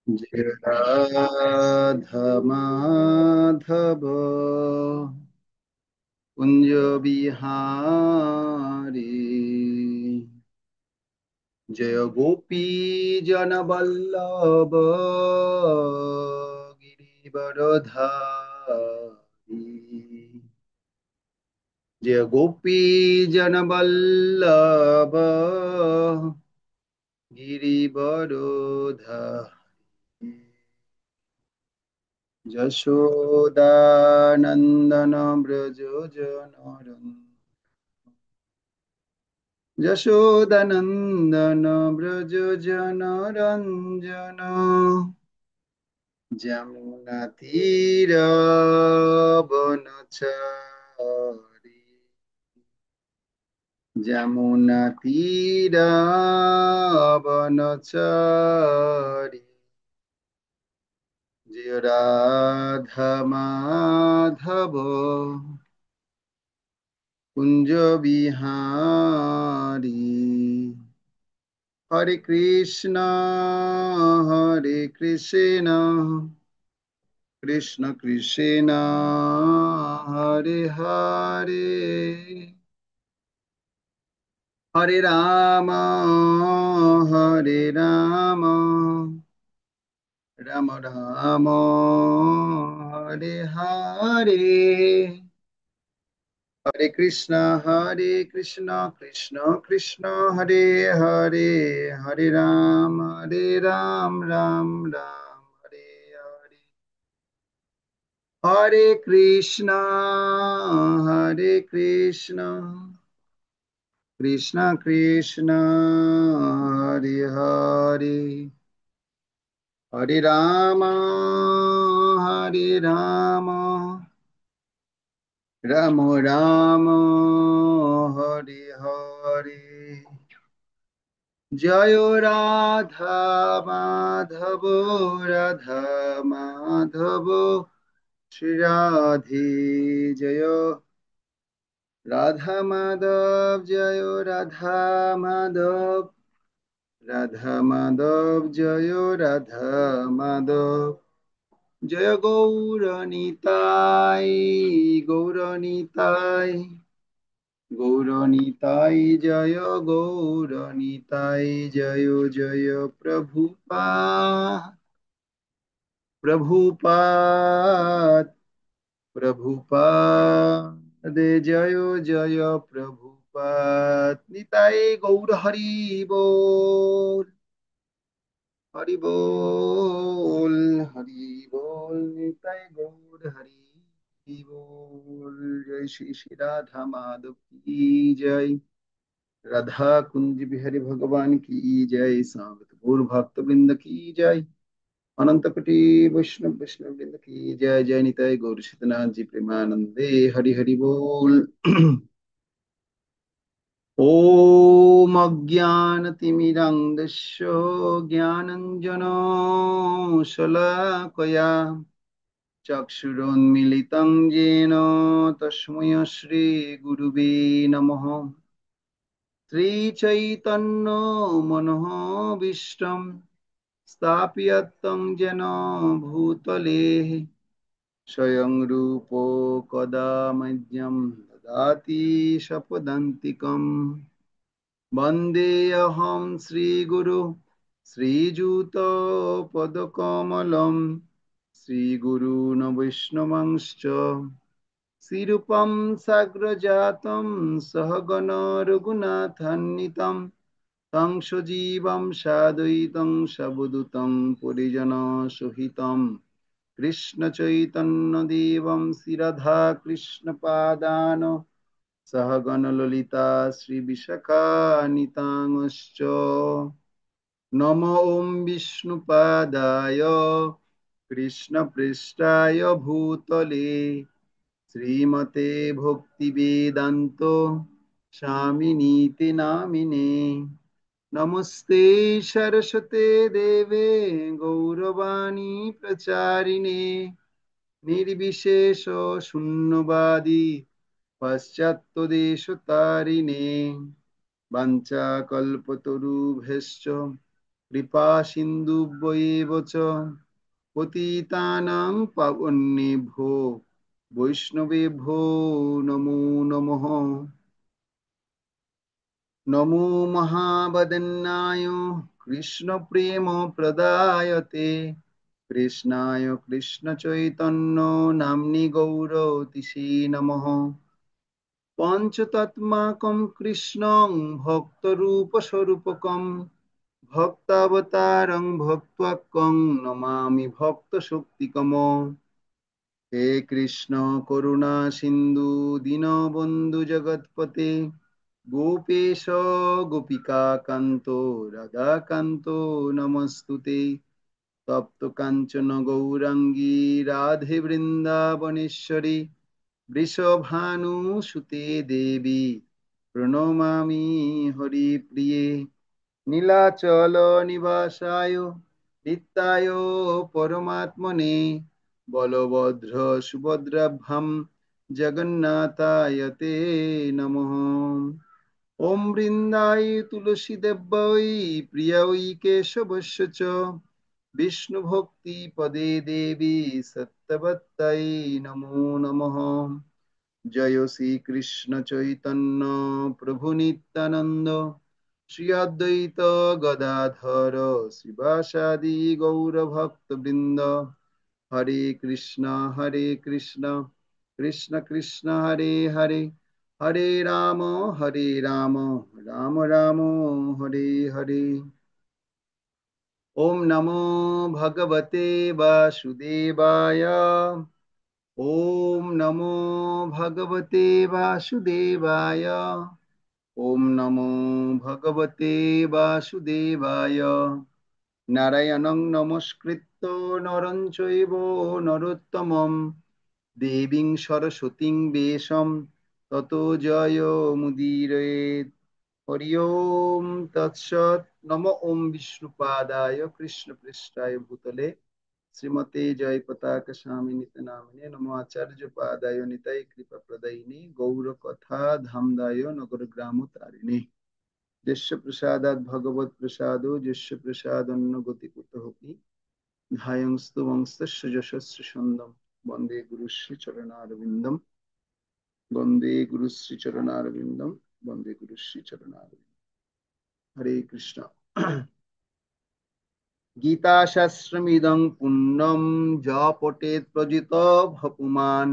जय राधा माधव कुंज बिहारी। जय गोपी जन वल्लभ गिरिवरधारी। जय गोपी जन वल्लभ गिरिवरधारी। যশোদানন্দন ব্রজ জনরঞ্জন। যশোদানন্দন ব্রজ জনরঞ্জন। যমুনা তীর বনচারী। যমুনা তীর বনচারী। জয় রাধা মাধব কুঞ্জ বিহারী। হরে কৃষ্ণ হরে কৃষ্ণ কৃষ্ণ কৃষ্ণ হরে হরে। হরে রাম হরে রাম রাম রাম হরে হরে। হরে কৃষ্ণ কৃষ্ণ কৃষ্ণ হরে হরে। হরে রাম রাম রাম হরে হরে। হরে কৃষ্ণ কৃষ্ণ কৃষ্ণ কৃষ্ণ হরে হরে। হরে রাম রাম রাম হরে হরে। জয় রাধা মাধব রাধা মাধব শ্রী রাধে। জয় রাধা মাধব জয় রাধা মাধব। রাধা মাধব জয় রাধা মাধব। জয় গৌরনিতাই গৌরনিতাই গৌরনিতাই জয় গৌরনিতাই। জয় জয় প্রভুপাদ প্রভুপাদ জয় জয় প্রভুপাদ। নিতাই গৌর হরি বল। হরি বল হরি বল নিতাই গৌর হরি বল। জয় শ্রী শ্রী রাধা মাধব কি জয়। राधा कुंज बिहारी भगवान की जय। सावत गौर भक्त वृंद की जय। अनंत कोटि वैष्णव वृंद की जय। जय निताय गौर सीतनाथ जी प्रेमानंदे हरि हरि बोल। ओम अज्ञानतिमिरान्धस्य ज्ञानाञ्जनशलाकया चक्षुरुन्मीलितं येन तस्मै श्रीगुरुवे नमः। श्रीचैतन्य मनोभीष्टं स्थापितं येन भूतले स्वयं रूप कदा मह्यं ददाति स्वपदान्तिकम्। वन्देऽहं श्रीगुरु श्रीयुतपदकमलं श्रीगुरून् वैष्णवांश्च श्रीरूपं साग्रजातं सहगण रघुनाथान्वितं तं सजीवं साद्वैतं सवधूतं परिजनसहितं कृष्णचैतन्यदेवं श्रीराधाकृष्णपादान् सहगण ललिता श्रीविशाखान्वितांश्च। नमो ॐ विष्णुपादाय कृष्णपृष्ठाय भूतले श्रीमते भक्तिवेदान्त स्वामिनीति नामिने। नमस्ते सरस्वते देवे गौरवाणी प्रचारिणे निर्विशेष शून्यवादी पाश्चात्यदेशतारिणे। वाञ्छाकल्पतरुभ्यश्च কৃপা সিন্ধুভ্যেব চ পতিতানাং পাবনেভ্যো বৈষ্ণবেভ্যো নমো নমঃ। নমো মহাবদন্নায় কৃষ্ণ প্রেম প্রদায়তে কৃষ্ণায় কৃষ্ণ চৈতন্য নাম্নি গৌরতিসে নমঃ। পঞ্চতত্মাকং কৃষ্ণং ভক্তরূপ স্বরূপকং ভক্তাবতারং ভক্ত্বাক্কং নমামি ভক্ত শক্তিকম। হে কৃষ্ণ করুণা সিন্ধু দীনবন্ধু জগৎপতে গোপেশ গোপিকা কান্ত রাধাকান্ত নমস্তুতে। তপ্ত কাঞ্চন গৌরাঙ্গী রাধে বৃন্দাবনেশ্বরী বৃষভানুসুতে দেবী প্রণমামি হরিপ্রিয়ে। নীলাচল নিবাসায় নিত্যায় পরমাত্মনে বলভদ্র সুভদ্রাভ্যাম জগন্নাথায় তে নমঃ। ওম বৃন্দায় তুলসী দেব্যৈ প্রিয়ৈ কেশবস্য চ বিষ্ণু ভক্তি পদে দেবী সত্যবত্তাই নমো নমঃ। জয় শ্রী কৃষ্ণ চৈতন্য প্রভু নিত্যানন্দ শ্রী অদ্বৈত গদাধর শিবাসাদি গৌর ভক্ত বৃন্দ। হরে কৃষ্ণ কৃষ্ণ কৃষ্ণ হরে হরে হরে রাম রাম রাম হরে হরে। ওম নমো ভগবতে বাসুদেবায়। ওম নমো ভগবতে বাসুদেবায়। ওম নমো ভগবতে বাসুদেবায়। নারায়ণং নমস্কৃত্য নরং চৈব নরোত্তমং দেবীং সরস্বতীং বেশম ততো জয়মুদীরয়েৎ। হরি ওম তৎসৎ। নমো ওম বিষ্ণুপাদায় কৃষ্ণপৃষ্ঠায় ভূতলে শ্রীমতে জয় পতাকা স্বামিনিত নামিনে নমো আচার্য পাদায় নিতাই কৃপা প্রদায়িনী গৌর কথা ধামদায় নগর গ্রাম তারিণী। যস্য প্রসাদাৎ ভগবৎ প্রসাদো যস্য প্রসাদন্ন গতি কুতোপি ধায়ংস্তু বংস্তস্য যশস্য সন্দম বন্দে গুরুশ্রী চরণারবিন্দম বন্দে গুরুশ্রী চরণারবিন্দম বন্দে গুরুশ্রী চরণারবিন্দম। হরে কৃষ্ণ। গীতাশাস্ত্রমিদং পুণ্যম য পঠেৎ প্রজিত ভপুমান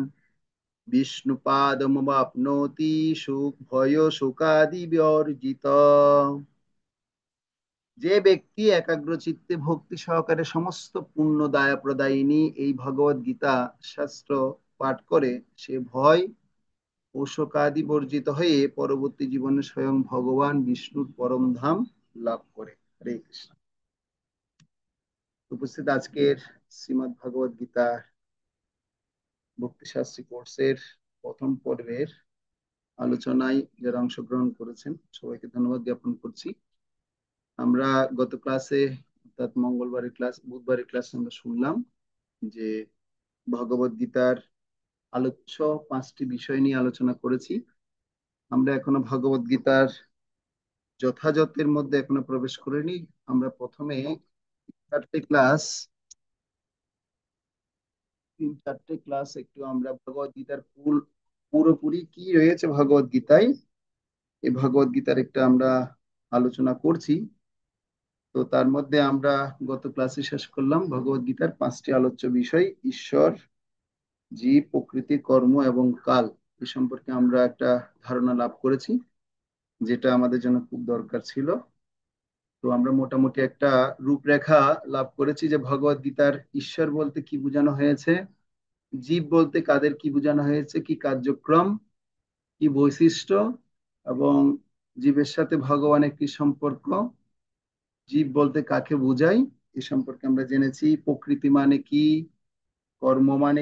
বিষ্ণুপাদমবাপ্নোতি সুখ ভয় শোকাদি বিবর্জিত। যে ব্যক্তি একাগ্রচিত্তে ভক্তি সহকারে সমস্ত পুণ্য দায়া প্রদায়িনী এই ভগবদ গীতা শাস্ত্র পাঠ করে সে ভয় ও শোকাদি বর্জিত হয়ে পরবর্তী জীবনে স্বয়ং ভগবান বিষ্ণুর পরম ধাম লাভ করে। হরে কৃষ্ণ। উপস্থিত আজকের শ্রীমদ্ ভগবদ গীতা ভক্তিশাস্ত্রী কোর্সের প্রথম পর্বের আলোচনায় যারা অংশগ্রহণ করেছেন সবাইকে ধন্যবাদ জ্ঞাপন করছি। আমরা গত ক্লাসে অর্থাৎ মঙ্গলবারের ক্লাস বুধবারের ক্লাসে আমরা শুনলাম যে ভগবদ গীতার আলোচ্য 5টি বিষয় নিয়ে আলোচনা করেছি। আমরা এখনো ভগবদ গীতার যথাযথের মধ্যে এখনো প্রবেশ করিনি। আমরা প্রথমে 4টে ক্লাস 3-4টে ক্লাস একটু আমরা ভগবদ গীতার পুরোপুরি কি রয়েছে ভগবদ গীতায় এই ভগবদ গীতার একটা আমরা আলোচনা করছি। তো তার মধ্যে আমরা গত ক্লাসে শেষ করলাম ভগবদ গীতার 5টি আলোচ্য বিষয় ঈশ্বর, জীব, প্রকৃতি, কর্ম এবং কাল এ সম্পর্কে আমরা একটা ধারণা লাভ করেছি, যেটা আমাদের জন্য খুব দরকার ছিল। তো আমরা মোটামুটি একটা রূপরেখা লাভ করেছি যে ভগবদ গীতার ঈশ্বর বলতে কি বোঝানো হয়েছে, জীব বলতে কাদের কি বোঝানো হয়েছে, কি কার্যক্রম, কি বৈশিষ্ট্য এবং জীবের সাথে ভগবানের কি সম্পর্ক, জীব বলতে কাকে বোঝায় এ সম্পর্কে আমরা জেনেছি। প্রকৃতি মানে কি, কর্ম মানে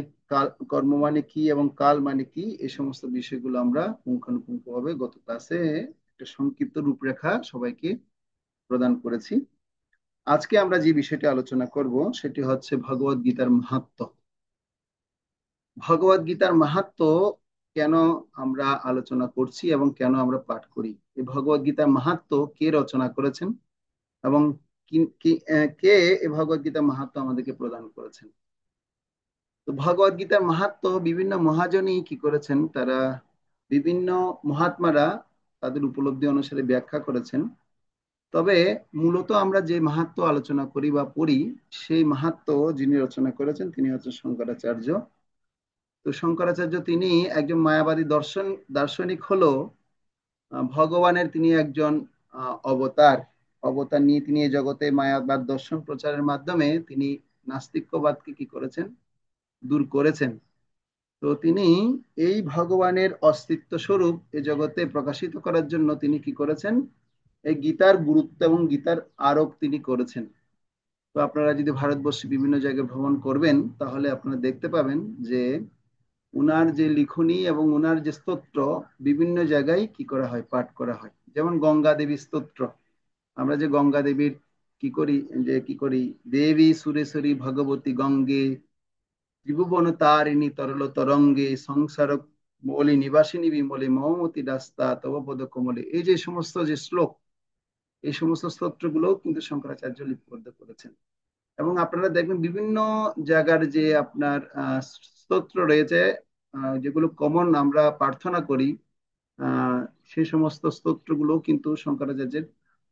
কর্ম মানে কি এবং কাল মানে কি, এই সমস্ত বিষয়গুলো আমরা পুঙ্খানুপুঙ্খভাবে গত ক্লাসে একটা সংক্ষিপ্ত রূপরেখা সবাইকে প্রদান করেছি। আজকে আমরা যে বিষয়টি আলোচনা করব সেটি হচ্ছে ভগবদ গীতার মাহাত্ম্য। ভগবদ গীতার মাহাত্ম্য কেন আমরা আলোচনা করছি এবং কেন আমরা পাঠ করি, এই ভগবদ গীতার মাহাত্ম্য কে রচনা করেছেন এবং কে এ ভগবদ গীতা মাহাত্ম্য আমাদেরকে প্রদান করেছেন? তো ভগবদ গীতার মাহাত্ম্য বিভিন্ন মহাজনই কি করেছেন, তারা বিভিন্ন মহাত্মারা তাদের উপলব্ধি অনুসারে ব্যাখ্যা করেছেন। তবে মূলত আমরা যে মাহাত্ম্য আলোচনা করি বা পড়ি, সেই মাহাত্ম্য যিনি রচনা করেছেন তিনি হচ্ছেন শঙ্করাচার্য। তো শঙ্করাচার্য তিনি একজন মায়াবাদী দার্শনিক হলো, ভগবানের তিনি একজন অবতার। অবতার নিয়ে তিনি এই জগতে মায়াবাদ দর্শন প্রচারের মাধ্যমে তিনি নাস্তিক্যবাদকে কি করেছেন, দূর করেছেন। তো তিনি এই ভগবানের অস্তিত্ব স্বরূপ এই জগতে প্রকাশিত করার জন্য তিনি কি করেছেন, এই গীতার গুরুত্ব এবং গীতার আরোপ তিনি করেছেন। তো আপনারা যদি ভারতবর্ষে বিভিন্ন জায়গায় ভ্রমণ করবেন তাহলে আপনারা দেখতে পাবেন যে উনার যে লিখনী এবং উনার যে স্তোত্র বিভিন্ন জায়গায় কি করা হয়, পাঠ করা হয়। যেমন গঙ্গা দেবী স্তোত্র, আমরা যে গঙ্গা দেবীর কি করি, দেবী সুরেশ্বরী ভগবতী গঙ্গে ত্রিভুবন তারিণী তরল তরঙ্গে সংসার বলি নিবাসিনী বিমলে মমতি রাস্তা তব পদ কমলে, এই যে সমস্ত যে শ্লোক, এই সমস্ত স্তোত্রগুলো কিন্তু শঙ্করাচার্য লিপিবদ্ধ করেছেন। এবং আপনারা দেখবেন বিভিন্ন জায়গার যে আপনার স্তোত্র রয়েছে, যেগুলো কমন আমরা প্রার্থনা করি, আহ সেই সমস্ত স্তোত্রগুলো কিন্তু শঙ্করাচার্যের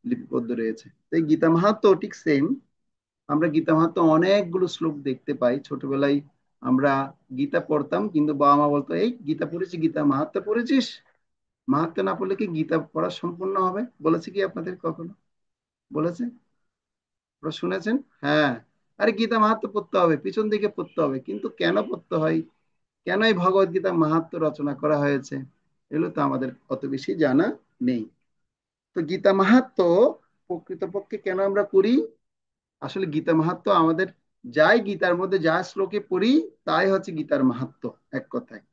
লিপিবদ্ধ রয়েছে। এই গীতা মাহাত্ম্য ঠিক সেম। আমরা গীতা মাহাত্ম্য অনেকগুলো শ্লোক দেখতে পাই। ছোটবেলায় আমরা গীতা পড়তাম, কিন্তু বাবা মা বলতো, এই গীতা পড়েছি, গীতা মাহাত্ম্য পড়েছিস? মাহাত্ম্য না পড়লে কি গীতা পড়া সম্পূর্ণ হবে? বলেছে কি আপনাদের কখনো? বলেছে? আপনারা শুনেছেন? হ্যাঁ। আরে গীতা মাহাত্ম্য পড়তে হবে, পিছন দিকে পড়তে হবে, কিন্তু কেন পড়তে হয়, কেন এই ভগবদ গীতা মাহাত্ম্য রচনা করা হয়েছে, এগুলো তো আমাদের অত বেশি জানা নেই। তো গীতা মাহাত্ম্য প্রকৃতপক্ষে কেন আমরা করি? আসলে গীতা মাহাত্ম্য আমাদের, যাই গীতার মধ্যে যা শ্লোকে পড়ি তাই হচ্ছে গীতার মাহাত্ম্য, এক কথায়।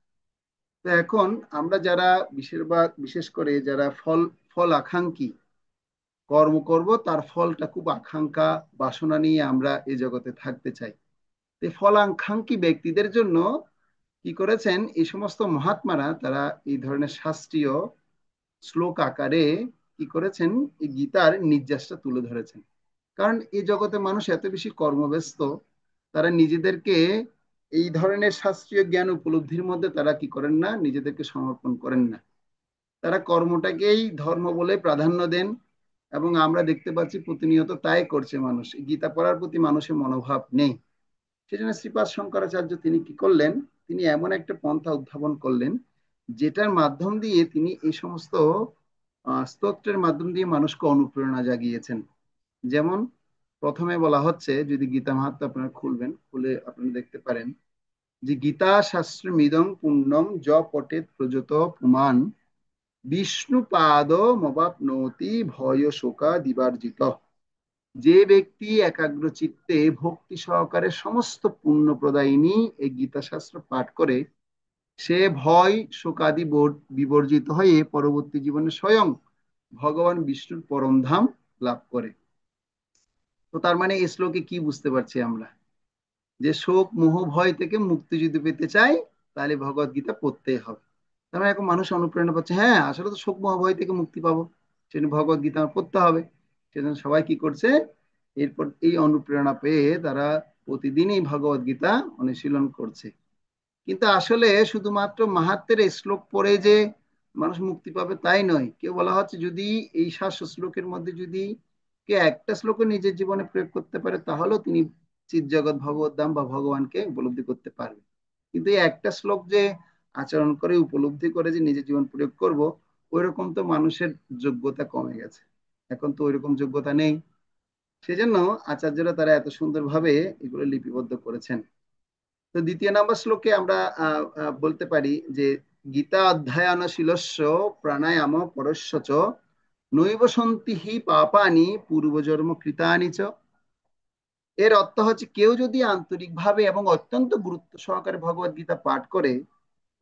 তো এখন আমরা যারা বিশেষ করে যারা ফল ফল আকাঙ্ক্ষী, কর্ম করব তার ফলটা খুব আকাঙ্ক্ষা বাসনা নিয়ে আমরা এই জগতে থাকতে চাই। এই ফল আকাঙ্ক্ষী ব্যক্তিদের জন্য কি করেছেন এই সমস্ত মহাত্মারা, তারা এই ধরনের শাস্ত্রীয় শ্লোক আকারে কি করেছেন, এই গীতার নির্যাসটা তুলে ধরেছেন। কারণ এই জগতে মানুষ এত বেশি কর্মব্যস্ত, তারা নিজেদেরকে এই ধরনের শাস্ত্রীয় জ্ঞান উপলব্ধির মধ্যে তারা কি করেন না, নিজেদেরকে সমর্পণ করেন না। তারা কর্মটাকেই ধর্ম বলে প্রাধান্য দেন। এবং আমরা দেখতে পাচ্ছি প্রতিনিয়ত তাই করছে মানুষ, গীতা পড়ার প্রতি মানুষের মনোভাব নেই। সেজন্য শ্রীপাদ শঙ্করাচার্য তিনি কি করলেন, তিনি এমন একটা পন্থা উদ্ভাবন করলেন যেটার মাধ্যম দিয়ে তিনি এই সমস্ত স্তোত্রের মাধ্যম দিয়ে মানুষকে অনুপ্রেরণা জাগিয়েছেন। যেমন প্রথমে বলা হচ্ছে, যদি গীতা মাহাত্ম্য আপনারা খুলবেন, খুলে আপনারা দেখতে পারেন যে গীতা শাস্ত্র মিদং পুণ্যম য পটেত প্রযত পুমান বিষ্ণু পাদ মবাপনৌতি ভয় শোকা দিবার্জিত। যে ব্যক্তি একাগ্র চিত্তে ভক্তি সহকারে সমস্ত পুণ্য প্রদায়িনী এই গীতা শাস্ত্র পাঠ করে, সে ভয় শোকাদি বিবর্জিত হয়ে পরবর্তী জীবনে স্বয়ং ভগবান বিষ্ণুর পরম ধাম লাভ করে। তো তার মানে এই শ্লোকে কি বুঝতে পারছি আমরা, যে শোক মোহ ভয় থেকে মুক্তি যদি পেতে চাই তাহলে ভগবত গীতা পড়তেই হবে। তার মানে এখন মানুষ অনুপ্রেরণা পাচ্ছে, হ্যাঁ আসলে তো শোক মোহ ভয় থেকে মুক্তি পাবো, সেজন্য ভগবত গীতা আমার পড়তে হবে। সেজন্য সবাই কি করছে, এরপর এই অনুপ্রেরণা পেয়ে তারা প্রতিদিনই ভগবত গীতা অনুশীলন করছে। কিন্তু আসলে শুধুমাত্র মাহাত্মের এই শ্লোক পড়ে যে মানুষ মুক্তি পাবে তাই নয়। কেউ বলা হচ্ছে যদি এই 700 শ্লোকের মধ্যে যদি কে একটা শ্লোক নিজের জীবনে প্রয়োগ করতে পারে তাহলেও তিনি চিৎ জগৎ ভগবত ধাম বা ভগবানকে উপলব্ধি করতে পারবে। কিন্তু এই একটা শ্লোক যে আচরণ করে উপলব্ধি করে যে নিজের জীবন প্রয়োগ করব, ওই রকম তো মানুষের যোগ্যতা কমে গেছে। এখন তো ওইরকম যোগ্যতা নেই। সেজন্য আচার্যরা তারা এত সুন্দরভাবে এগুলো লিপিবদ্ধ করেছেন। তো দ্বিতীয় নম্বর শ্লোকে আমরা বলতে পারি যে গীতা অধ্যয়নশীলস্য প্রাণায়াম পরস্য চ নৈব সন্তি হি পাপানি পূর্বজন্ম কৃতানি চ। এর অর্থ হচ্ছে কেউ যদি আন্তরিকভাবে এবং অত্যন্ত গুরুত্ব সহকারে ভগবত গীতা পাঠ করে,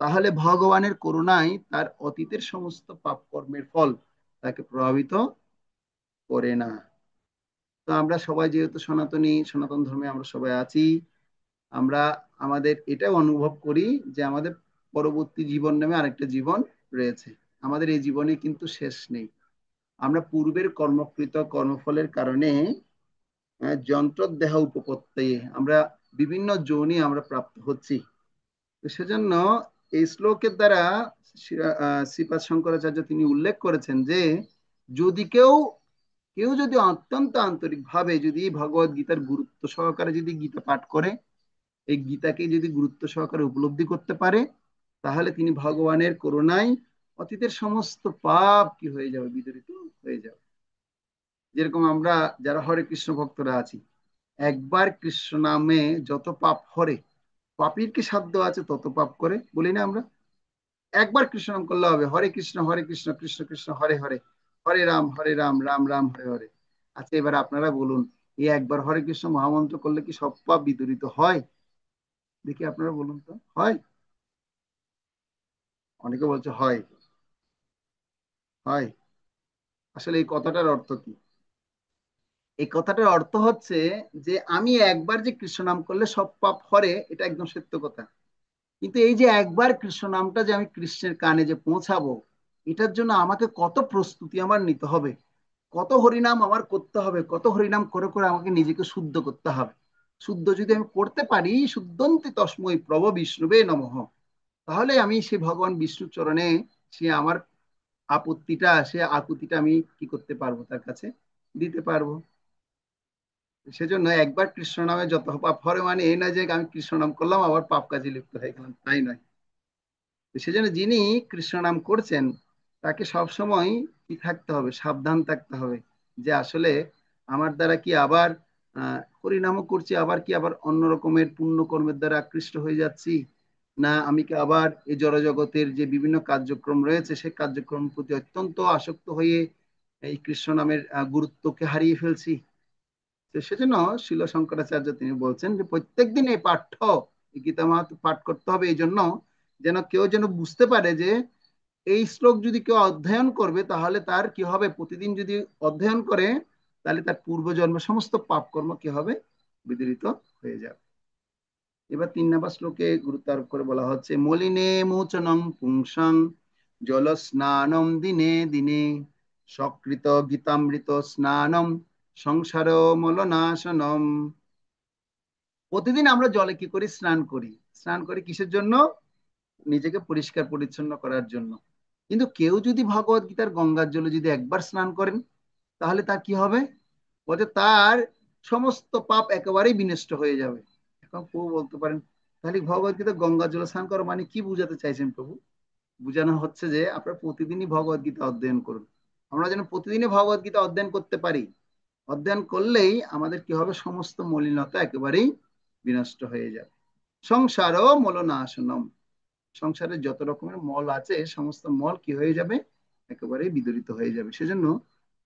তাহলে ভগবানের করুণায় তার অতীতের সমস্ত পাপ কর্মের ফল তাকে প্রভাবিত করে না। তো আমরা সবাই যেহেতু সনাতন ধর্মে আমরা সবাই আছি, আমরা আমাদের এটাও অনুভব করি যে আমাদের পরবর্তী জীবন নামে আরেকটা জীবন রয়েছে। আমাদের এই জীবনে কিন্তু শেষ নেই। আমরা পূর্বের কর্মকৃত কর্মফলের কারণে যন্ত্র দেহ উপপত্তি, আমরা বিভিন্ন যোনি আমরা প্রাপ্ত হচ্ছি। তো সেজন্য এই শ্লোকের দ্বারা শ্রীপাদ শঙ্করাচার্য তিনি উল্লেখ করেছেন যে যদি কেউ কেউ যদি অত্যন্ত আন্তরিক ভাবে যদি ভগবত গীতার গুরুত্ব সহকারে যদি গীতা পাঠ করে, এই গীতাকে যদি গুরুত্ব সহকারে উপলব্ধি করতে পারে, তাহলে তিনি ভগবানের করুণায় অতীতের সমস্ত পাপ কি হয়ে যাবে, বিদরিত হয়ে যাবে। যেরকম আমরা যারা হরে কৃষ্ণ ভক্তরা আছি, একবার কৃষ্ণ নামে যত পাপ হরে, পাপীর কি সাধ্য আছে তত পাপ করে, বলি না আমরা? একবার কৃষ্ণ নাম করলে হবে, হরে কৃষ্ণ কৃষ্ণ কৃষ্ণ হরে হরে, হরে রাম রাম রাম হরে হরে। আচ্ছা, এবার আপনারা বলুন, এই একবার হরে কৃষ্ণ মহামন্ত্র করলে কি সব পাপ বিদরিত হয়? দেখি আপনারা বলুন তো, হয়? অনেকে বলছে হয়। হয়। আসলে এই কথাটার অর্থ কি? এই কথাটার অর্থ হচ্ছে যে আমি একবার যে কৃষ্ণ নাম করলে সব পাপ হরে, এটা একদম সত্য কথা। কিন্তু এই যে একবার কৃষ্ণ নামটা যে আমি কৃষ্ণের কানে যে পৌঁছাবো, এটার জন্য আমাকে কত প্রস্তুতি আমার নিতে হবে, কত হরিনাম আমার করতে হবে, কত হরিনাম করে করে আমাকে নিজেকে শুদ্ধ করতে হবে। শুদ্ধ যদি আমি করতে পারি, শুদ্ধন্তি তস্মৈ প্রভ বিষ্ণুবে নমঃ, তাহলে আমি সে ভগবান বিষ্ণুর চরণে সে আমার আপত্তিটা, সে আকুতিটা আমি কি করতে পারবো, তার কাছে দিতে পারবো। সেজন্য একবার কৃষ্ণ নামে যত পাপ হরে, মানে এই নয় যে আমি কৃষ্ণ নাম করলাম আবার পাপ কাজে লিপ্ত হয়ে গেলাম, তাই নয়। সেজন্য যিনি কৃষ্ণ নাম করছেন, তাকে সবসময় কি থাকতে হবে, সাবধান থাকতে হবে যে আসলে আমার দ্বারা কি আবার হরিনামও করছি, আবার কি আবার অন্য রকমের পুণ্য কর্মের দ্বারা আকৃষ্ট হয়ে যাচ্ছি, না আমি কি আবার এই জড়জগতের যে বিভিন্ন কার্যক্রম রয়েছে সেই কার্যক্রমের প্রতি অত্যন্ত আসক্ত হয়ে এই কৃষ্ণ নামের গুরুত্বকে হারিয়ে ফেলছি। তো সেজন্য শিল শঙ্করাচার্য তিনি বলছেন যে প্রত্যেকদিন এই পাঠ্য, এই গীতা মাহাত্ম্য পাঠ করতে হবে, এই জন্য যেন কেউ যেন বুঝতে পারে যে এই শ্লোক যদি কেউ অধ্যয়ন করবে তাহলে তার কি হবে, প্রতিদিন যদি অধ্যয়ন করে তাহলে তার পূর্বজন্মের সমস্ত পাপ কর্ম কি হবে, বিদরিত হয়ে যাবে। এবার 3 নম্বর শ্লোকে গুরুত্ব আরোপ করে বলা হচ্ছে, মলিনে মোচনং পুংসং জল স্নানম দিনে দিনে সকৃত গীতামৃত স্নানম সংসার মলনাশনম। প্রতিদিন আমরা জলে কি করি, স্নান করি। স্নান করি কিসের জন্য? নিজেকে পরিষ্কার পরিচ্ছন্ন করার জন্য। কিন্তু কেউ যদি ভগবত গীতার গঙ্গার জলে যদি একবার স্নান করেন, তাহলে তার কি হবে? বলতে তার সমস্ত পাপ একেবারেই বিনষ্ট হয়ে যাবে। এখন প্রভু বলতে পারেন, তাহলে ভগবত গীতা গঙ্গার জলে স্নান করো মানে কি বুঝাতে চাইছেন প্রভু? বুঝানো হচ্ছে যে আপনার প্রতিদিনই ভগবত গীতা অধ্যয়ন করুন। আমরা যেন প্রতিদিনই ভগবত গীতা অধ্যয়ন করতে পারি। অধ্যয়ন করলেই আমাদের কি হবে, সমস্ত মলিনতা একেবারেই বিনষ্ট হয়ে যাবে। সংসারও মলনাশনম, সংসারে যত রকমের মল আছে সমস্ত মল কি হয়ে যাবে, একেবারে বিদরিত হয়ে যাবে। সেজন্য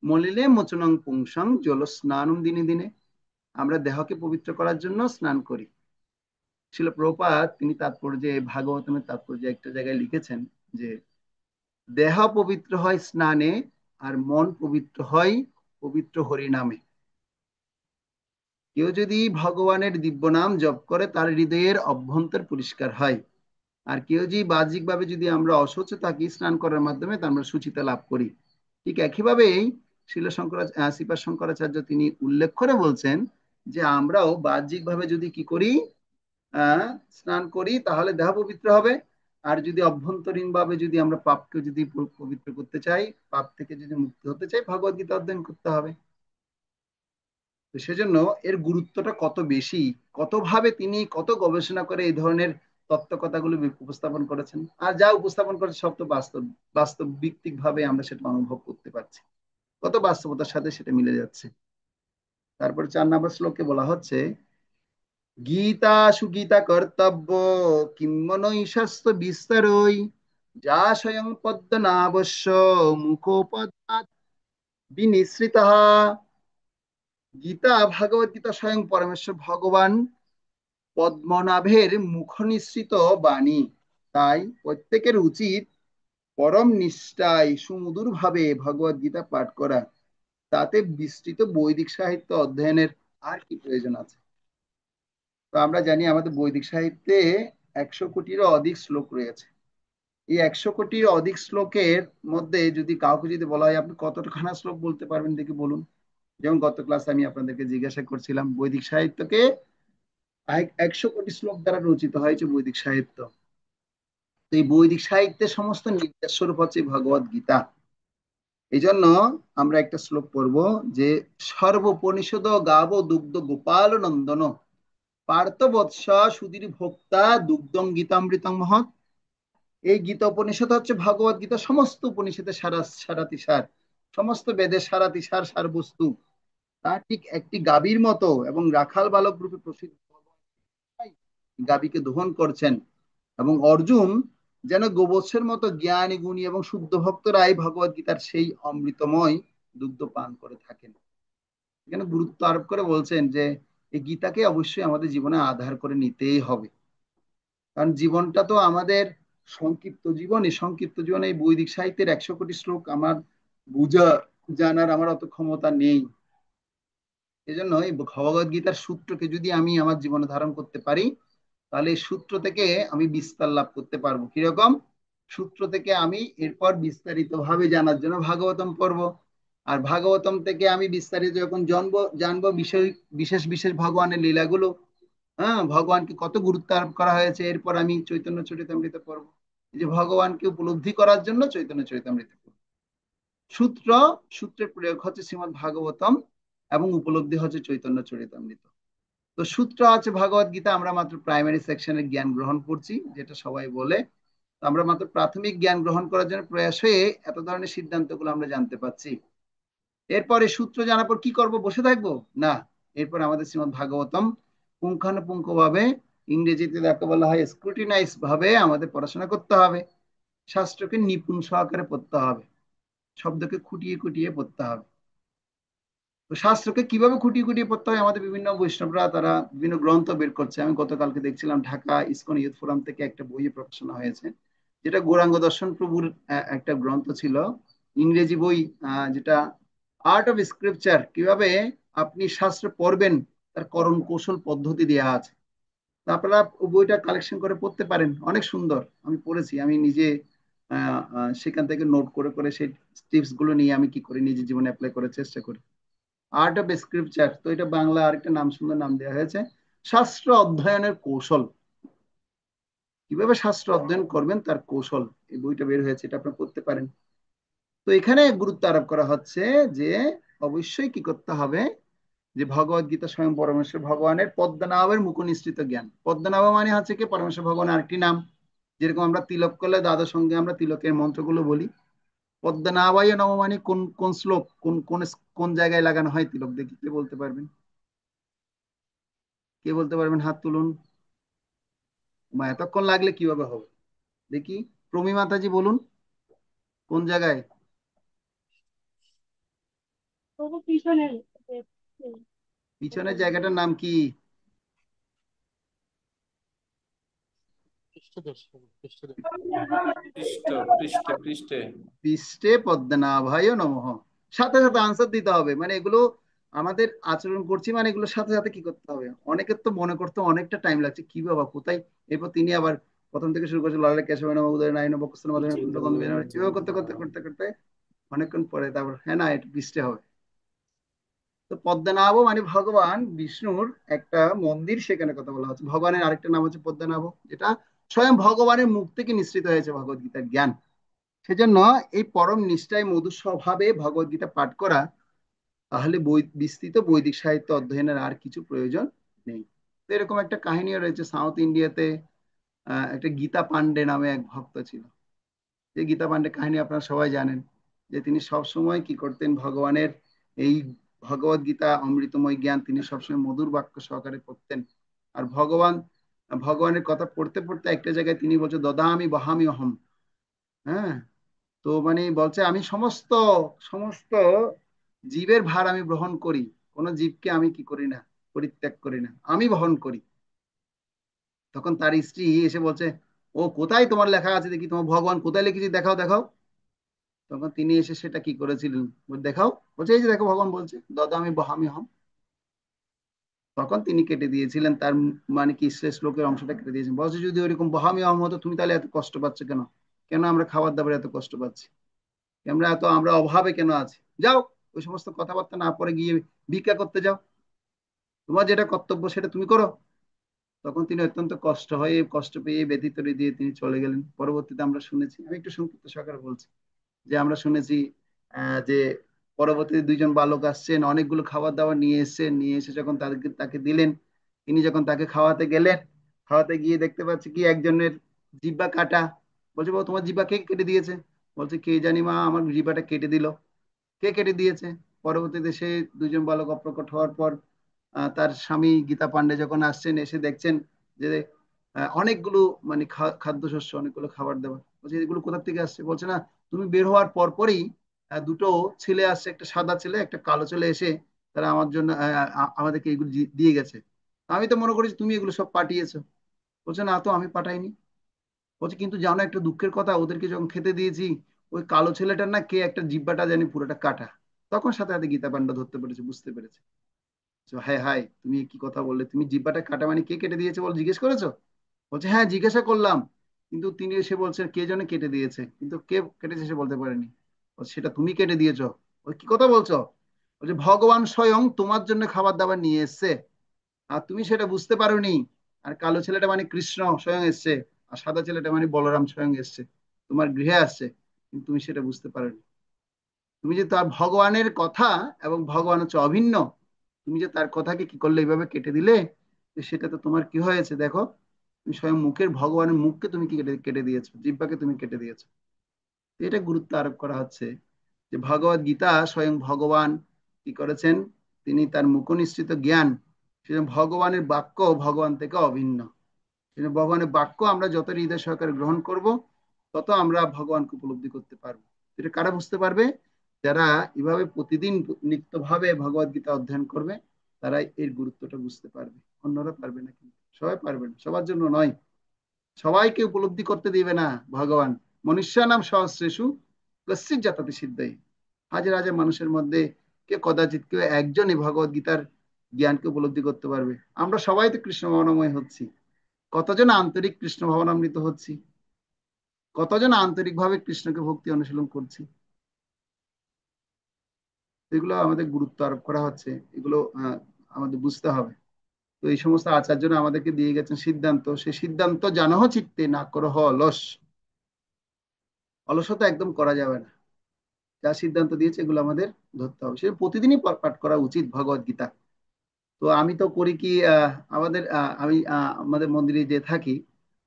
মলিনে মোচনং পুংসং জল স্নানম দিনে দিনে, আমরা দেহকে পবিত্র করার জন্য স্নান করি। শিল প্রভুপাদ তিনি তাৎপর্যে ভাগবতমের তাৎপর্যে একটা জায়গায় লিখেছেন যে দেহ পবিত্র হয় স্নানে, আর মন পবিত্র হয় পবিত্র হরি নামে। কেউ যদি ভগবানের দিব্য নাম জপ করে তার হৃদয়ের অভ্যন্তর পরিষ্কার হয়। আর কেউ যদি বাহ্যিক ভাবে যদি আমরা অসুচ থাকি, স্নান করার মাধ্যমে তা আমরা সুচিতা লাভ করি। ঠিক একইভাবেই শ্রীপাদ শঙ্করাচার্য তিনি উল্লেখ করে বলছেন যে আমরাও বাহ্যিক ভাবে যদি কি করি, আহ স্নান করি, তাহলে দেহ পবিত্র হবে। আর যদি অভ্যন্তরীণ ভাবে যদি আমরা পাপকে যদি পবিত্র করতে চাই, পাপ থেকে যদি মুক্তি হতে চাই, ভগবত গীতা অধ্যয়ন করতে হবে। তো সেজন্য এর গুরুত্বটা কত বেশি, কত ভাবে তিনি কত গবেষণা করে এই ধরনের তত্ত্ব কথাগুলো উপস্থাপন করেছেন। আর যা উপস্থাপন করেছে সব তো বাস্তব, বাস্তব ভিত্তিক ভাবে আমরা সেটা অনুভব করতে পারছি, কত বাস্তবতার সাথে সেটা মিলে যাচ্ছে। তারপর 4 নম্বর শ্লোকে বলা হচ্ছে, গীতা সুগীতা কর্তব্য কিম্মনৈশস্ত বিস্তরই যা স্বয়ং পদ্মনাভস্য মুখোপদ্মাৎ বিনিসৃত। গীতা, ভাগবত গীতা স্বয়ং পরমেশ্বর ভগবান পদ্মনাভের মুখ নিঃসৃত বাণী। তাই প্রত্যেকের উচিত পরম নিষ্ঠায় সুমধুর ভাবে ভগবত গীতা পাঠ করা। তাতে বিস্তৃত বৈদিক সাহিত্য অধ্যয়নের আর কি প্রয়োজন আছে? তো আমরা জানি আমাদের বৈদিক সাহিত্যে 100 কোটিরও অধিক শ্লোক রয়েছে। এই 100 কোটির অধিক শ্লোকের মধ্যে যদি কাউকে যদি বলা হয় আপনি কতখানা শ্লোক বলতে পারবেন, দেখি বলুন। যেমন গত ক্লাসে আমি আপনাদেরকে জিজ্ঞাসা করছিলাম, বৈদিক সাহিত্যকে 100 কোটি শ্লোক দ্বারা রচিত হয়েছে বৈদিক সাহিত্য। তো এই বৈদিক সাহিত্যের সমস্ত নির্যাস স্বরূপ হচ্ছে ভগবদ গীতা। এই জন্য আমরা একটা শ্লোক পড়বো যে সর্বোপনিষদ গাব দুগ্ধ গোপাল নন্দন পার্থ বৎস সুধীর ভোক্তা দুগ্ধম গীতামৃতম মহৎ। এই গীতা উপনিষদ হচ্ছে ভগবদ গীতা, সমস্ত উপনিষদের সারাতিসার, সমস্ত বেদের সারাতিসার সারবস্তু। তা ঠিক একটি গাভীর মতো এবং রাখাল বালক রূপে প্রসিদ্ধ গাভীকে দহন করছেন, এবং অর্জুন যেন গোবৎসের মতো জ্ঞানী গুণী এবং শুদ্ধ ভক্তরাই ভগবদ গীতার সেই অমৃতময় দুগ্ধ পান করে থাকেন। এখানে গুরুত্ব আরোপ করে বলছেন যে এই গীতাকে অবশ্যই আমাদের জীবনে আধার করে নিতেই হবে। কারণ জীবনটা তো আমাদের সংক্ষিপ্ত জীবন, এই সংক্ষিপ্ত জীবনে এই বৈদিক সাহিত্যের 100 কোটি শ্লোক আমার বুঝা জানার আমার অত ক্ষমতা নেই। এই জন্য এই ভগবদ গীতার সূত্রকে যদি আমি আমার জীবনে ধারণ করতে পারি, তাহলে এই সূত্র থেকে আমি বিস্তার লাভ করতে পারবো। কিরকম? সূত্র থেকে আমি এরপর বিস্তারিত ভাবে জানার জন্য ভাগবতম পড়বো। আর ভাগবতম থেকে আমি বিস্তারিত যখন জানবো বিষয়, বিশেষ বিশেষ ভগবানের লীলাগুলো, হ্যাঁ, ভগবানকে কত গুরুত্ব আরোপ করা হয়েছে, এরপর আমি চৈতন্য চরিতামৃত পড়বো। এই যে ভগবানকে উপলব্ধি করার জন্য চৈতন্য চরিতামৃত পড়বো। সূত্র, সূত্রের প্রয়োগ হচ্ছে শ্রীমদ ভাগবতম, এবং উপলব্ধি হচ্ছে চৈতন্য চরিতামৃত। তো সূত্র আছে ভগবদ গীতা, আমরা মাত্র প্রাইমারি সেকশনের জ্ঞান গ্রহণ করছি, যেটা সবাই বলে। তো আমরা মাত্র প্রাথমিক জ্ঞান গ্রহণ করার জন্য প্রয়াস হয়ে এত ধরনের সিদ্ধান্তগুলো আমরা জানতে পারছি। এরপরে সূত্র জানার পর কি করব? বসে থাকবো না। এরপর আমাদের শ্রীমদ ভাগবতম পুঙ্খানুপুঙ্খ ভাবে, ইংরেজিতে যাকে বলা হয় স্ক্রুটিনাইজ ভাবে আমাদের পড়াশোনা করতে হবে। শাস্ত্রকে নিপুণ সহকারে পড়তে হবে, শব্দকে খুঁটিয়ে খুঁটিয়ে পড়তে হবে। তো শাস্ত্রকে কিভাবে খুঁটিয়ে খুঁটিয়ে পড়তে হয়, আমাদের বিভিন্ন বৈষ্ণবরা তারা বিভিন্ন গ্রন্থ বের করছে। আমি গতকালকে দেখছিলাম ঢাকা ইসকন ইউথ ফোরাম থেকে একটা বইয়ে প্রকাশনা হয়েছে, যেটা গৌরাঙ্গ দর্শন প্রভুর একটা গ্রন্থ ছিল, ইংরেজি বই, যেটা আর্ট অফ স্ক্রিপচার, কিভাবে আপনি শাস্ত্র পড়বেন তার করণ কৌশল পদ্ধতি দেওয়া আছে। তো আপনারা বইটা কালেকশন করে পড়তে পারেন, অনেক সুন্দর। আমি পড়েছি, আমি নিজে সেখান থেকে নোট করে করে সেই টিপস গুলো নিয়ে আমি কি করি নিজের জীবনে অ্যাপ্লাই করার চেষ্টা করি। আর্ট অফ স্ক্রিপচার, তো এটা বাংলা আরেকটা নাম, সুন্দর নাম দেওয়া হয়েছে, শাস্ত্র অধ্যয়নের কৌশল। কিভাবে শাস্ত্র অধ্যয়ন করবেন তার কৌশল, এই বইটা বের হয়েছে, এটা আপনারা পড়তে পারেন। তো এখানে গুরুত্ব আরোপ করা হচ্ছে যে অবশ্যই কি করতে হবে, যে ভগবদ গীতা স্বয়ং পরমেশ্বর ভগবানের পদ্মনাভের মুখ নিঃসৃত জ্ঞান। পদ্মনাভ মানে হচ্ছে কি পরমেশ্বর ভগবানের আরেকটি নাম। যেরকম আমরা তিলক করলে দ্বাদশ সঙ্গে আমরা তিলকের মন্ত্রগুলো বলি, পদ্মনাভায় নম মানে কোন কোন শ্লোক, কোন কোন কোন জায়গায় লাগানো হয় তিলক, দেখি কে বলতে পারবেন? কে বলতে পারবেন? হাত তুলুন। বা এতক্ষণ লাগলে কিভাবে হবে, দেখি। প্রমি মাতাজি বলুন, কোন জায়গায়? তবু পিছনে পিছনের জায়গাটার নাম কি? পৃষ্ঠ পৃষ্ঠে পৃষ্ঠে পৃষ্ঠে পদ্মনাভায় নমঃ। সাথে সাথে আনসার দিতে হবে, মানে এগুলো আমাদের আচরণ করছি, মানে এগুলোর সাথে সাথে কি করতে হবে। অনেকের তো মনে করতে অনেকটা টাইম লাগছে, কি বাবা কোথায়। এরপর তিনি আবার প্রথম থেকে শুরু করছে, লালে কেশব নমঃ উদয় নারায়ণ বক্ষস্থল মাধবেন পুণ্ড্রগন্ধ এভাবে করতে করতে করতে করতে অনেকক্ষণ পরে তারপর হ্যাঁ না এটা পৃষ্ঠে হবে। তো পদ্মনাভ মানে ভগবান বিষ্ণুর একটা মন্দির, সেখানে কথা বলা হচ্ছে। ভগবানের আরেকটা নাম হচ্ছে পদ্মনাভ, যেটা স্বয়ং ভগবানের মুখ থেকে নিঃসৃত হয়েছে ভগবদ গীতার জ্ঞান। সেজন্য এই পরম নিষ্ঠায় মধুর স্বভাবে ভগবদ গীতা পাঠ করা, তাহলে বিস্তৃত বৈদিক সাহিত্য অধ্যয়নের আর কিছু প্রয়োজন নেই। তো এরকম একটা কাহিনীও রয়েছে, সাউথ ইন্ডিয়াতে একটা গীতা পান্ডে নামে এক ভক্ত ছিল। যে গীতা পান্ডে কাহিনী আপনারা সবাই জানেন, যে তিনি সব সময় কি করতেন, ভগবানের এই ভগবদ গীতা অমৃতময় জ্ঞান তিনি সবসময় মধুর বাক্য সহকারে পড়তেন। আর ভগবানের কথা পড়তে পড়তে একটা জায়গায় তিনি বলছে দদামি বহামি অহম। হ্যাঁ, তো মানে বলছে আমি সমস্ত সমস্ত জীবের ভার আমি গ্রহণ করি, কোন জীবকে আমি কি করি না, পরিত্যাগ করি না, আমি বহন করি। তখন তার স্ত্রী এসে বলছে, ও কোথায় তোমার লেখা আছে দেখি, তোমার ভগবান কোথায় লিখেছি, দেখাও দেখাও। তখন তিনি এসে সেটা কি করেছিলেন, দেখাও। বলছে এই যে দেখো ভগবান বলছে দদামি বহামি হম। তখন তিনি কেটে দিয়েছিলেন তার, মানে কি শেষ শ্লোকের অংশটা কেটে দিয়েছেন। বলছে যদি ওইরকম বহামি হম হতো, তুমি তাহলে এত কষ্ট পাচ্ছ কেন? কেন আমরা খাবার দাবার এত কষ্ট পাচ্ছি? আমরা এত আমরা অভাবে কেন আছি? যাও, ওই সমস্ত কথাবার্তা না পরে গিয়ে ভিক্ষা করতে যাও, তোমার যেটা কর্তব্য সেটা তুমি করো। তখন তিনি অত্যন্ত কষ্ট পেয়ে ব্যথিত হৃদয়ে তিনি চলে গেলেন। পরবর্তীতে আমরা শুনেছি, আমি একটু সংক্ষিপ্ত সহকারে বলছি, যে আমরা শুনেছি যে পরবর্তীতে দুইজন বালক আসছেন, অনেকগুলো খাবার দাবার নিয়ে এসেছেন, নিয়ে এসে যখন তাদেরকে তাকে দিলেন, তিনি যখন তাকে খাওয়াতে গেলেন, খাওয়াতে গিয়ে দেখতে পাচ্ছি কি একজনের জিহ্বা কাটা। বলছে, বাবা তোমার জিহ্বা কে কেটে দিয়েছে? বলছে, কে জানি মা, আমার জিহ্বাটা কেটে দিল। কে কেটে দিয়েছে? পরবর্তীতে সে দুজন বালক অপ্রকট হওয়ার পর তার স্বামী গীতা পান্ডে যখন আসছেন, এসে দেখছেন যে অনেকগুলো মানে খাদ্যশস্য, অনেকগুলো খাবার দাবার। বলছে, এগুলো কোথা থেকে আসছে? বলছে, না, তুমি বের হওয়ার পর পরই দুটো ছেলে আসছে, একটা সাদা ছেলে, একটা কালো ছেলে, এসে তারা আমার জন্য আমাদেরকে এগুলো দিয়ে গেছে। আমি তো মনে করি যে তুমি এগুলো সব পাঠিয়েছো। বলছে, না তো, আমি পাঠাইনি। বলছে, কিন্তু জানো একটা দুঃখের কথা, ওদেরকে যখন খেতে দিয়েছি, ওই কালো ছেলেটার না কে একটা জিব্বাটা জানি পুরোটা কাটা। তখন সাথে সাথে গীতা পান্ডা ধরতে পেরেছে, বুঝতে পেরেছে। হাই হাই, তুমি কি কথা বললে, তুমি জিব্বাটা কাটা মানে কে কেটে দিয়েছে বল, জিজ্ঞেস করেছো? বলছে, হ্যাঁ জিজ্ঞাসা করলাম, কিন্তু তিনি এসে বলছেন কে যেন কেটে দিয়েছে, কিন্তু কে কেটেছে সে বলতে পারেনি। বলছে, সেটা তুমি কেটে দিয়েছো? কি কথা বলছো? বলছে, ভগবান স্বয়ং তোমার জন্য খাবার দাবার নিয়ে এসছে, আর তুমি সেটা বুঝতে পারোনি। আর কালো ছেলেটা মানে কৃষ্ণ স্বয়ং এসছে, আর সাদা ছেলেটা মানে বলরাম স্বয়ং এসছে, তোমার গৃহে আসছে, কিন্তু তুমি সেটা বুঝতে পারোনি। তুমি যে তার ভগবানের কথা, এবং ভগবান হচ্ছে অভিন্ন, তুমি যে তার কথাকে কি করলে, এইভাবে কেটে দিলে, তো সেটা তো তোমার কি হয়েছে দেখো। তুমি স্বয়ং মুখের ভগবানের মুখকে তুমি কি কেটে কেটে দিয়েছো, জিহ্বাকে তুমি কেটে দিয়েছো। এটা গুরুত্ব আরোপ করা হচ্ছে যে ভগবত গীতা স্বয়ং ভগবান কি করেছেন, তিনি তার মুখনিসৃত জ্ঞান, সেজন্য ভগবানের বাক্য ভগবান থেকে অভিন্ন। সেজন্য ভগবানের বাক্য আমরা যত হৃদয় সহকারে গ্রহণ করব, তত আমরা ভগবানকে উপলব্ধি করতে পারবো। এটা কারা বুঝতে পারবে? যারা এভাবে প্রতিদিন নিত্যভাবে ভগবত গীতা অধ্যয়ন করবে, তারাই এর গুরুত্বটা বুঝতে পারবে। অন্যরা পারবে না, কিন্তু সবাই পারবে না, সবার জন্য নয়। সবাইকে উপলব্ধি করতে দিবে না ভগবান। মনুষ্যানাম সহস্রেষু কশ্চিৎ জাততি সিদ্ধায়। হাজার হাজার মানুষের মধ্যে কে কদাচিৎ কেউ একজনই ভগবত গীতার জ্ঞানকে উপলব্ধি করতে পারবে। আমরা সবাই তো কৃষ্ণ ভাবনাময় হচ্ছি, কতজন আন্তরিক কৃষ্ণ ভাবনামৃত হচ্ছি, কতজন আন্তরিকভাবে কৃষ্ণকে ভক্তি অনুশীলন করছি, এগুলো আমাদের গুরুত্ব আরোপ করা হচ্ছে। এগুলো আমাদের বুঝতে হবে। তো এই সমস্ত আচার্যরা আমাদেরকে দিয়ে গেছেন সিদ্ধান্ত, সেই সিদ্ধান্ত জানহ চিত্তে না করহ অলস। অলসতা একদম করা যাবে না। যা সিদ্ধান্ত দিয়েছে এগুলো আমাদের ধরতে হবে, সে প্রতিদিনই পাঠ করা উচিত ভগবত গীতা। তো আমি তো করি কি, আমি আমাদের মন্দিরে যে থাকি,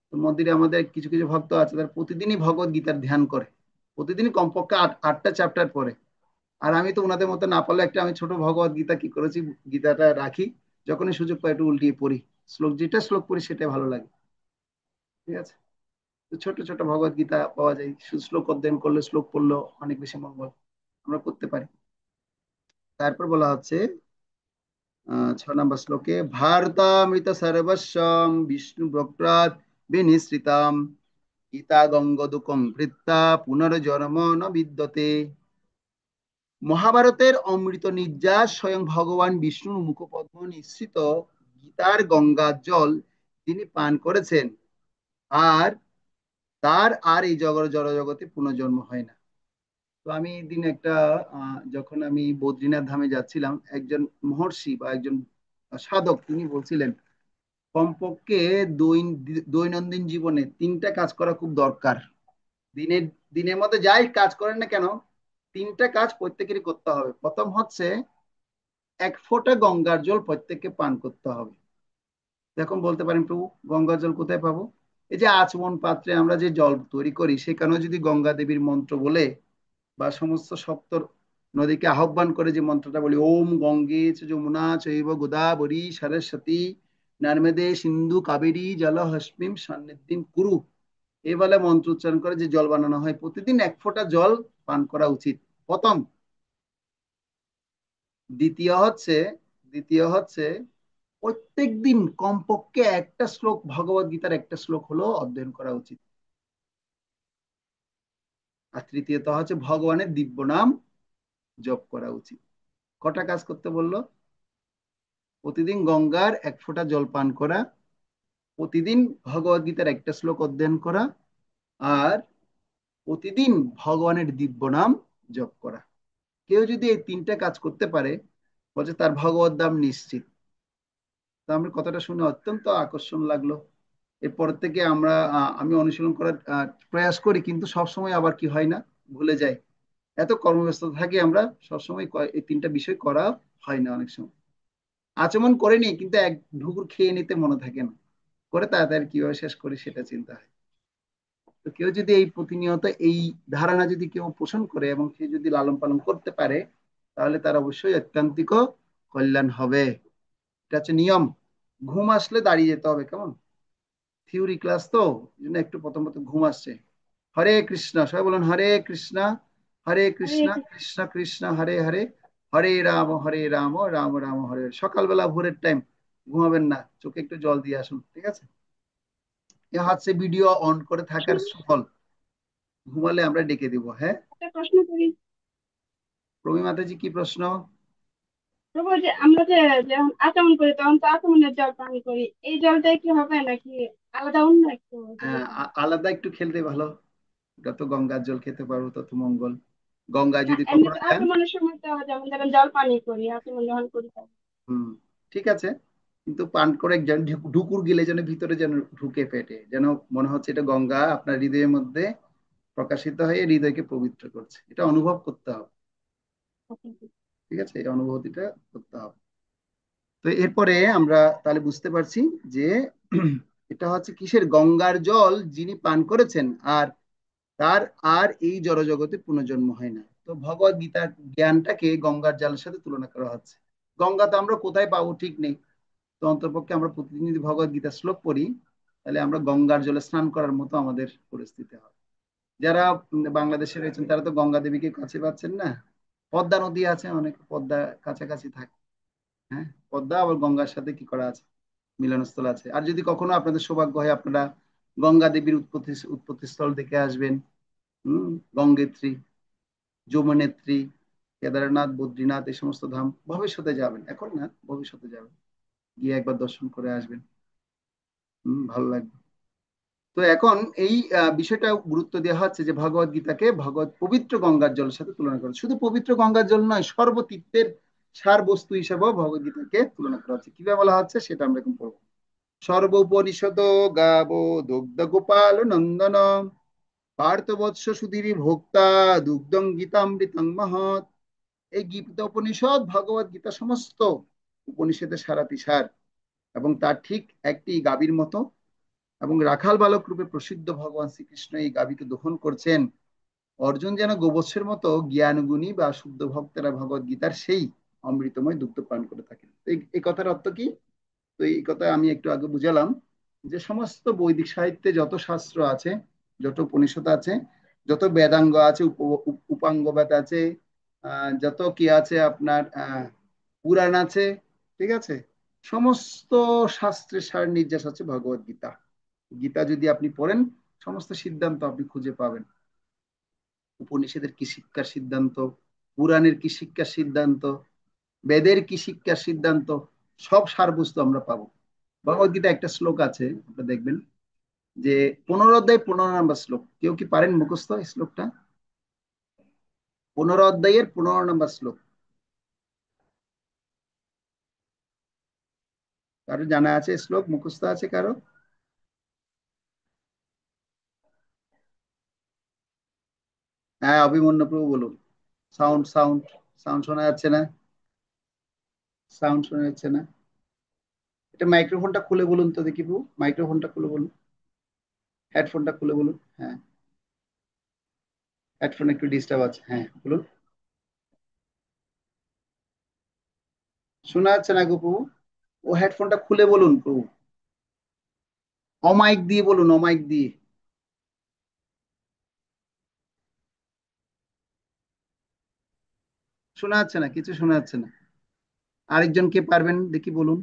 তো মন্দিরে আমাদের কিছু কিছু ভক্ত আছে, তারা প্রতিদিনই ভগবত গীতার ধ্যান করে, প্রতিদিনই কমপক্ষে আটটা চ্যাপ্টার পড়ে। আর আমি তো ওনাদের মতো না পারলে একটা আমি ছোট ভগবত গীতা কি করেছি, গীতাটা রাখি, যখনই সুযোগ পাই একটু উল্টিয়ে পড়ি, যেটা শ্লোক পড়ি সেটাই ভালো লাগে। ঠিক আছে? তো ছোট ছোট ভগবত গীতা পাওয়া যায়, শ্লোক অধ্যয়ন করলে, শ্লোক পড়লেও অনেক বেশি মঙ্গল আমরা করতে পারি। তারপর বলা হচ্ছে 6 নম্বর শ্লোকে, ভারতামৃত সর্বস্বম বিষ্ণু বক্রাত বিনিসৃতাম গীতা গঙ্গদুকম ভৃত্তা পুনর্জন্ম ন বিদ্যতে। মহাভারতের অমৃত নির্যাস স্বয়ং ভগবান বিষ্ণুর মুখপদ্ম নিঃসৃত গীতার গঙ্গার জল তিনি পান করেছেন, আর তার আর এই জড়জগতে পুনর্জন্ম হয় না। তো আমি দিন একটা যখন আমি বদ্রীনাথ ধামে যাচ্ছিলাম, একজন মহর্ষি বা একজন সাধক তিনি বলছিলেন, কমপক্ষে দৈনন্দিন জীবনে 3টা কাজ করা খুব দরকার। দিনের দিনের মধ্যে যাই কাজ করেন না কেন, 3টা কাজ প্রত্যেকেরই করতে হবে। প্রথম হচ্ছে, 1 ফোঁটা গঙ্গার জল প্রত্যেককে পান করতে হবে। এখন বলতে পারেন, প্রভু গঙ্গার জল কোথায় পাবো? এই যে আচমন পাত্রে আমরা যে জল তৈরি করি, সেখানেও যদি গঙ্গা দেবীর মন্ত্র বলে, বা সমস্ত সপ্ত নদীকে আহ্বান করে যে মন্ত্রটা বলি, ওম গঙ্গে চ যমুনা চৈব গোদাবরী সরস্বতী নর্মদে সিন্ধু কাবেরী জলহস্মিম সন্নিধিম কুরু, এই বলে মন্ত্র উচ্চারণ করে যে জল বানানো হয়, প্রতিদিন 1 ফোঁটা জল পান করা উচিত প্রথম। দ্বিতীয় হচ্ছে দ্বিতীয় হচ্ছে প্রত্যেক দিন কমপক্ষে একটা শ্লোক, ভগবত গীতার একটা শ্লোক হলো অধ্যয়ন করা উচিত। আর তৃতীয়ত হচ্ছে ভগবানের দিব্য নাম জপ করা উচিত। কটা কাজ করতে বললো? প্রতিদিন গঙ্গার 1 ফোঁটা জল পান করা, প্রতিদিন ভগবত গীতার একটা শ্লোক অধ্যয়ন করা, আর প্রতিদিন ভগবানের দিব্য নাম জপ করা। কেউ যদি এই তিনটা কাজ করতে পারে, বলছে তার ভগবত ধাম নিশ্চিত। তো আমার কথাটা শুনে অত্যন্ত আকর্ষণ লাগলো। এরপর থেকে আমি অনুশীলন করার প্রয়াস করি, কিন্তু সবসময় আবার কি হয় না, ভুলে যাই। এত কর্মব্যস্ত থাকি আমরা, সবসময় এই তিনটা বিষয় করা হয় না। অনেক সময় আচমন করে নিই, কিন্তু এক ঢুকুর খেয়ে নিতে মনে থাকে না, করে তাড়াতাড়ি কিভাবে শেষ করি সেটা চিন্তা হয়। তো কেউ যদি এই প্রতিনিয়ত এই ধারণা যদি কেউ পোষণ করে এবং সে যদি লালন পালন করতে পারে, তাহলে তার অবশ্যই অত্যান্তিক কল্যাণ হবে। এটা হচ্ছে নিয়ম। ঘুম আসলে দাঁড়িয়ে যেতে হবে, কেমন? থিওরি ক্লাস তো, এই জন্য একটু প্রথম প্রথম ঘুম আসছে। হরে কৃষ্ণ, সবাই বলুন হরে কৃষ্ণ, হরে আরে কৃষ্ণ, কৃষ্ণ কৃষ্ণ হরে হরে, হরে রাম রাম রাম হরে হরে। সকালবেলা ভোরের টাইম, ঘুমাবেন না, চোখে একটু জল দিয়ে আসুন, ঠিক আছে? এ হচ্ছে ভিডিও অন করে থাকার প্রশ্ন সুফল। ঘুমালে আমরা ডেকে দিব, হ্যাঁ। একটা প্রশ্ন করি। প্রবী মাতাজি, কি প্রশ্ন? প্রভু, যে আমরা যে যখন আচমন করি তখন তো আচমনের জল পান করি, এই জলটাই কি হবে নাকি আলাদা অন্য একটু জলের পানি? আলাদা একটু খেলতে ভালো। যত গঙ্গার জল খেতে পারবো তত মঙ্গল। গঙ্গায় না, যদি এমনি কখনো তো যান। আচমনের সময় তো যেমন ধরেন জল পানি করি, আচমন যখন করি তখন। হুম, ঠিক আছে। কিন্তু পান করে যেন ঢুকুর গিলে যেন ভিতরে যেন ঢুকে পেটে, যেন মনে হচ্ছে এটা গঙ্গা আপনার হৃদয়ের মধ্যে প্রকাশিত হয়ে হৃদয়কে পবিত্র করছে, এটা অনুভব করতে হবে। ঠিক আছে, এই অনুভূতিটা করতে হবে। তো এরপরে আমরা তাহলে বুঝতে পারছি যে এটা হচ্ছে কিসের, গঙ্গার জল যিনি পান করেছেন, আর তার আর এই জড়জগতে পুনর্জন্ম হয় না। তো ভগবদ গীতার জ্ঞানটাকে গঙ্গার জলের সাথে তুলনা করা হচ্ছে। গঙ্গা তো আমরা কোথায় পাবো ঠিক নেই। তো অন্ততপক্ষে আমরা প্রতিদিন যদি ভগবদ গীতার শ্লোক পড়ি, তাহলে আমরা গঙ্গার জলে স্নান করার মতো আমাদের পরিস্থিতি হবে। যারা বাংলাদেশে রয়েছেন তারা তো গঙ্গা দেবীকে কাছে পাচ্ছেন না। পদ্মা নদী আছে, অনেক পদ্মা কাছাকাছি থাকে। হ্যাঁ, পদ্মা আবার গঙ্গার সাথে কি করা আছে, মিলনস্থল আছে। আর যদি কখনো আপনাদের সৌভাগ্য হয়, আপনারা গঙ্গা দেবীর উৎপত্তি উৎপত্তি স্থল দেখে আসবেন। গঙ্গেত্রী, যমুনেত্রী, কেদারনাথ, বদ্রীনাথ, এই সমস্ত ধাম ভবিষ্যতে যাবেন, এখন না, ভবিষ্যতে যাবেন, গিয়ে একবার দর্শন করে আসবেন। ভালো লাগবে। তো এখন এই বিষয়টা গুরুত্ব দেওয়া হচ্ছে যে ভগবত গীতাকে ভগবত পবিত্র গঙ্গার জলের সাথে তুলনা করে। শুধু পবিত্র গঙ্গার জল নয়, সর্বতীর্থের সার বস্তু হিসেবেও ভগবত গীতাকে তুলনা করা হচ্ছে। কিভাবে বলা হচ্ছে সেটা আমরা এখন পড়বো। সর্বোপনিষদ গাব দুগ্ধ গোপাল নন্দন, পার্থবৎস সুধীর ভোক্তা, দুগ্ধং গীতামৃতং মহৎ। এই গীতা উপনিষদ ভগবত গীতা সমস্ত উপনিষদের সারাতি সার, এবং তার ঠিক একটি গাভীর মতো। এবং রাখাল বালক রূপে প্রসিদ্ধ ভগবান শ্রীকৃষ্ণ এই গাভীকে দহন করছেন। অর্জুন যেন গোবৎসের মতো জ্ঞানগুণী বা শুদ্ধ ভক্তেরা ভগবত গীতার সেই অমৃতময় দুগ্ধ পান করে থাকেন। এই কথার অর্থ কি? তো এই কথা আমি একটু আগে বুঝালাম, যে সমস্ত বৈদিক সাহিত্যে যত শাস্ত্র আছে, যত উপনিষদ আছে, যত বেদাঙ্গ আছে, উপাঙ্গ বেদ আছে, যত কি আছে আপনার পুরাণ আছে, ঠিক আছে, সমস্ত শাস্ত্রের সার নির্যাস আছে ভগবত গীতা। গীতা যদি আপনি পড়েন, সমস্ত সিদ্ধান্ত আপনি খুঁজে পাবেন। উপনিষদের কি শিক্ষার সিদ্ধান্ত, পুরাণের কি শিক্ষার সিদ্ধান্ত, বেদের কি শিক্ষার সিদ্ধান্ত, সব সারবস্তু আমরা পাবো। ভগবত গীতা একটা শ্লোক আছে, আপনারা দেখবেন যে 15 অধ্যায় 15 নম্বর শ্লোক। কেউ কি পারেন মুখস্থ এই শ্লোকটা? 15 অধ্যায়ের 15 নম্বর শ্লোক। কারো জানা আছে শ্লোক, মুখস্থ আছে কারো? হ্যাঁ, অভিমন্যু প্রভু বলুন। সাউন্ড সাউন্ড সাউন্ড শোনা যাচ্ছে না, সাউন্ড শোনা যাচ্ছে না। এটা মাইক্রোফোনটা খুলে বলুন তো দেখি প্রভু, মাইক্রোফোনটা খুলে বলুন, হেডফোনটা খুলে বলুন। হ্যাঁ, হেডফোন একটু ডিস্টার্ব আছে, হ্যাঁ বলুন। শোনা যাচ্ছে না গো প্রভু, ও হেডফোনটা খুলে বলুন প্রভু, অমাইক দিয়ে বলুন, অমাইক দিয়ে। শোনা যাচ্ছে না, কিছু শোনা যাচ্ছে না। আরেকজন কে পারবেন দেখি বলুন,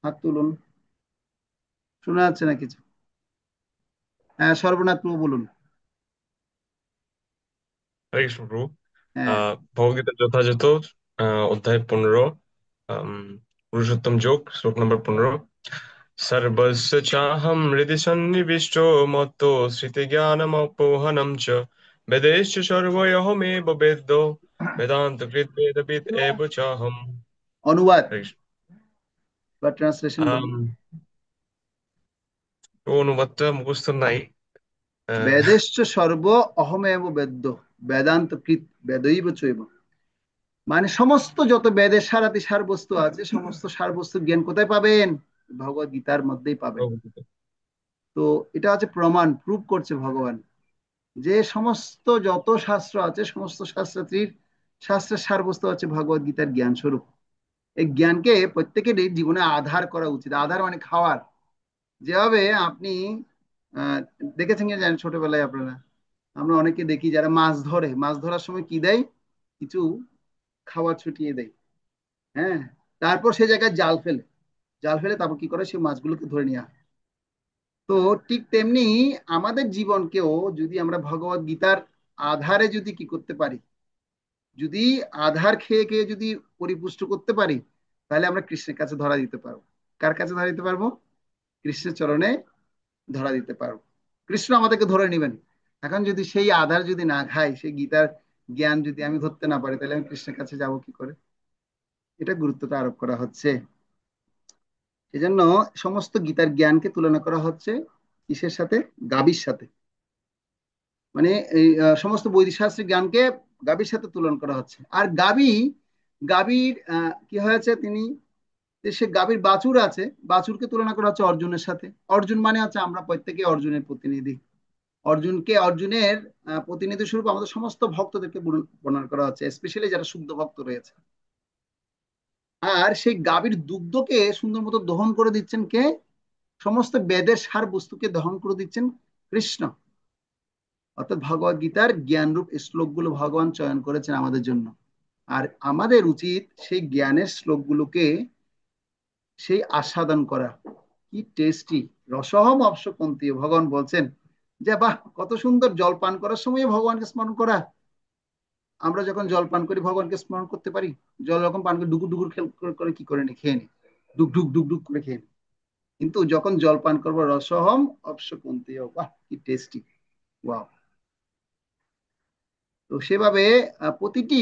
হাত তুলুন। শোনা যাচ্ছে না কিছু। হ্যাঁ, সর্বনাথ প্রভু বলুন। হরে কৃষ্ণ প্রভু। হ্যাঁ। ভগবদ্গীতার যথাযথ অধ্যায় 15, আম, পুরুষোত্তম যোগ, শ্লোক নম্বর 15। সর্বস্য চাহম হৃদি সন্নিবিষ্ট মত্তো স্মৃতি জ্ঞানমপোহনম চ বেদেশ সর্বয়হমেব বেদ্য वेदान्तकृत् वेदवित् एव चाहम्। অনুবাদ হরে কৃষ্ণ। বা ট্রান্সলেশন বলুন। অনুবাদটা মুখস্থ নাই। বেদেশ্চ সর্ব অহমেব বেদ্য বেদান্ত কৃত বেদৈব চৈব। মানে সমস্ত যত বেদের সারাতি সার বস্তু আছে, সমস্ত সার বস্তু জ্ঞান কোথায় পাবেন? ভগবত গীতার মধ্যেই পাবেন। তো এটা হচ্ছে প্রমাণ, প্রুভ করছে ভগবান যে সমস্ত যত শাস্ত্র আছে, সমস্ত শাস্ত্রাত্রীর শাস্ত্রের সার বস্তু হচ্ছে ভগবত গীতার জ্ঞান স্বরূপ। এই জ্ঞানকে প্রত্যেকেরই জীবনে আধার করা উচিত। আধার মানে খাওয়ার। যেভাবে আপনি আহ দেখেছেন কি জানেন, ছোটবেলায় আপনারা, আমরা অনেকে দেখি যারা মাছ ধরে, মাছ ধরার সময় কি দেয়? কিছু খাবার ছুটিয়ে দেয়। হ্যাঁ, তারপর সে জায়গায় জাল ফেলে, জাল ফেলে তারপর কি করে, সে মাছগুলোকে ধরে নিয়ে আসে। তো ঠিক তেমনি আমাদের জীবনকেও যদি আমরা ভগবত গীতার আধারে যদি কি করতে পারি, যদি আধার খেয়ে খেয়ে যদি পরিপুষ্ট করতে পারি, তাহলে আমরা কৃষ্ণের কাছে ধরা দিতে পারবো। কার কাছে ধরা দিতে পারবো? কৃষ্ণের চরণে ধরা দিতে পারবো। কৃষ্ণ আমাদেরকে ধরে নেবেন। এখন যদি সেই আধার যদি না খাই, সেই গীতার জ্ঞান যদি আমি ধরতে না পারি, তাহলে আমি কৃষ্ণের কাছে যাব কি করে? এটা গুরুত্বটা আরোপ করা হচ্ছে। সেজন্য সমস্ত গীতার জ্ঞানকে তুলনা করা হচ্ছে কিসের সাথে? গাভীর সাথে। মানে এই সমস্ত বৈদিক শাস্ত্রের জ্ঞানকে গাভীর সাথে তুলনা করা হচ্ছে। আর গাভীর কি হয়েছে, তিনি যে সে গাভীর বাছুর আছে, বাছুরকে তুলনা করা হচ্ছে অর্জুনের সাথে। অর্জুন মানে হচ্ছে আমরা প্রত্যেকে অর্জুনের প্রতিনিধি। অর্জুনের প্রতিনিধি স্বরূপ আমাদের সমস্ত ভক্তদেরকে বর্ণনা করা হচ্ছে, স্পেশালি যারা শুদ্ধ ভক্ত রয়েছে। আর সেই গাভীর দুগ্ধকে সুন্দর মতো দহন করে দিচ্ছেন কে? সমস্ত বেদের সার বস্তুকে দহন করে দিচ্ছেন কৃষ্ণ। অর্থাৎ ভগবত গীতার জ্ঞানরূপ শ্লোকগুলো ভগবান চয়ন করেছেন আমাদের জন্য। আর আমাদের উচিত সেই জ্ঞানের শ্লোকগুলোকে সেই আস্বাদন করা। কি টেস্টি! রসহম অপ্সপন্থী। ভগবান বলছেন যে বাহ, কত সুন্দর! জল পান করার সময় ভগবানকে স্মরণ করা। আমরা যখন জল পান করি ভগবানকে স্মরণ করতে পারি? জল যখন পান করি ডুগুর ডুগুর করে কি করে নি, খেয়ে নি, ডুক ডুক ডুক ডুক করে খেয়ে নি। কিন্তু যখন জল পান করবো রসহম অপ্সপন্থী, বাহ কি টেস্টি! ওয়াও! তো সেভাবে প্রতিটি,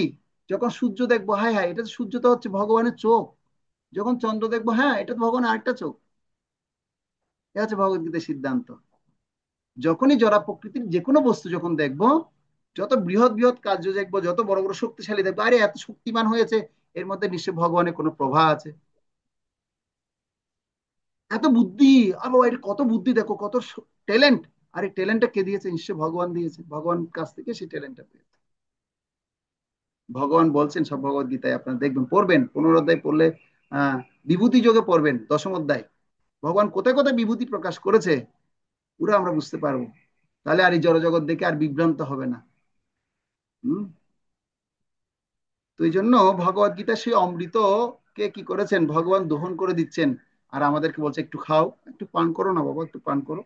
যখন সূর্য দেখবো, হায় হায়, এটা তো সূর্য তো হচ্ছে ভগবানের চোখ। যখন চন্দ্র দেখবো, হ্যাঁ এটা তো ভগবানের আরেকটা চোখ। এটা হচ্ছে ভগবদ্গীতার সিদ্ধান্ত। যখনই জড় প্রকৃতির যে কোনো বস্তু যখন দেখবো, যত বৃহৎ বৃহৎ কার্য দেখবো, যত বড় বড় শক্তিশালী দেখবো, আরে এত শক্তিমান হয়েছে, এর মধ্যে নিশ্চয় ভগবানের কোনো প্রভা আছে। এত বুদ্ধি, আবার এটা কত বুদ্ধি, দেখো কত ট্যালেন্ট। আরে ট্যালেন্টটা কে দিয়েছে? নিশ্চয় ভগবান দিয়েছে। ভগবান কাছ থেকে সেই ট্যালেন্টটা পেয়েছে। ভগবান বলছেন সব ভগবত গীতায়, আপনারা দেখবেন, পড়বেন, 15 অধ্যায় পড়লে বিভূতি যোগে পড়বেন 10ম অধ্যায়, ভগবান কোথায় কোথায় বিভূতি প্রকাশ করেছে পুরো আমরা বুঝতে পারবো। তাহলে আর এই জড়জগৎ দেখে আর বিভ্রান্ত হবে না। হম। তো এই জন্য ভগবত গীতা সেই অমৃত কে কি করেছেন, ভগবান দহন করে দিচ্ছেন। আর আমাদেরকে বলছে একটু খাও, একটু পান করো না বাবা, একটু পান করো।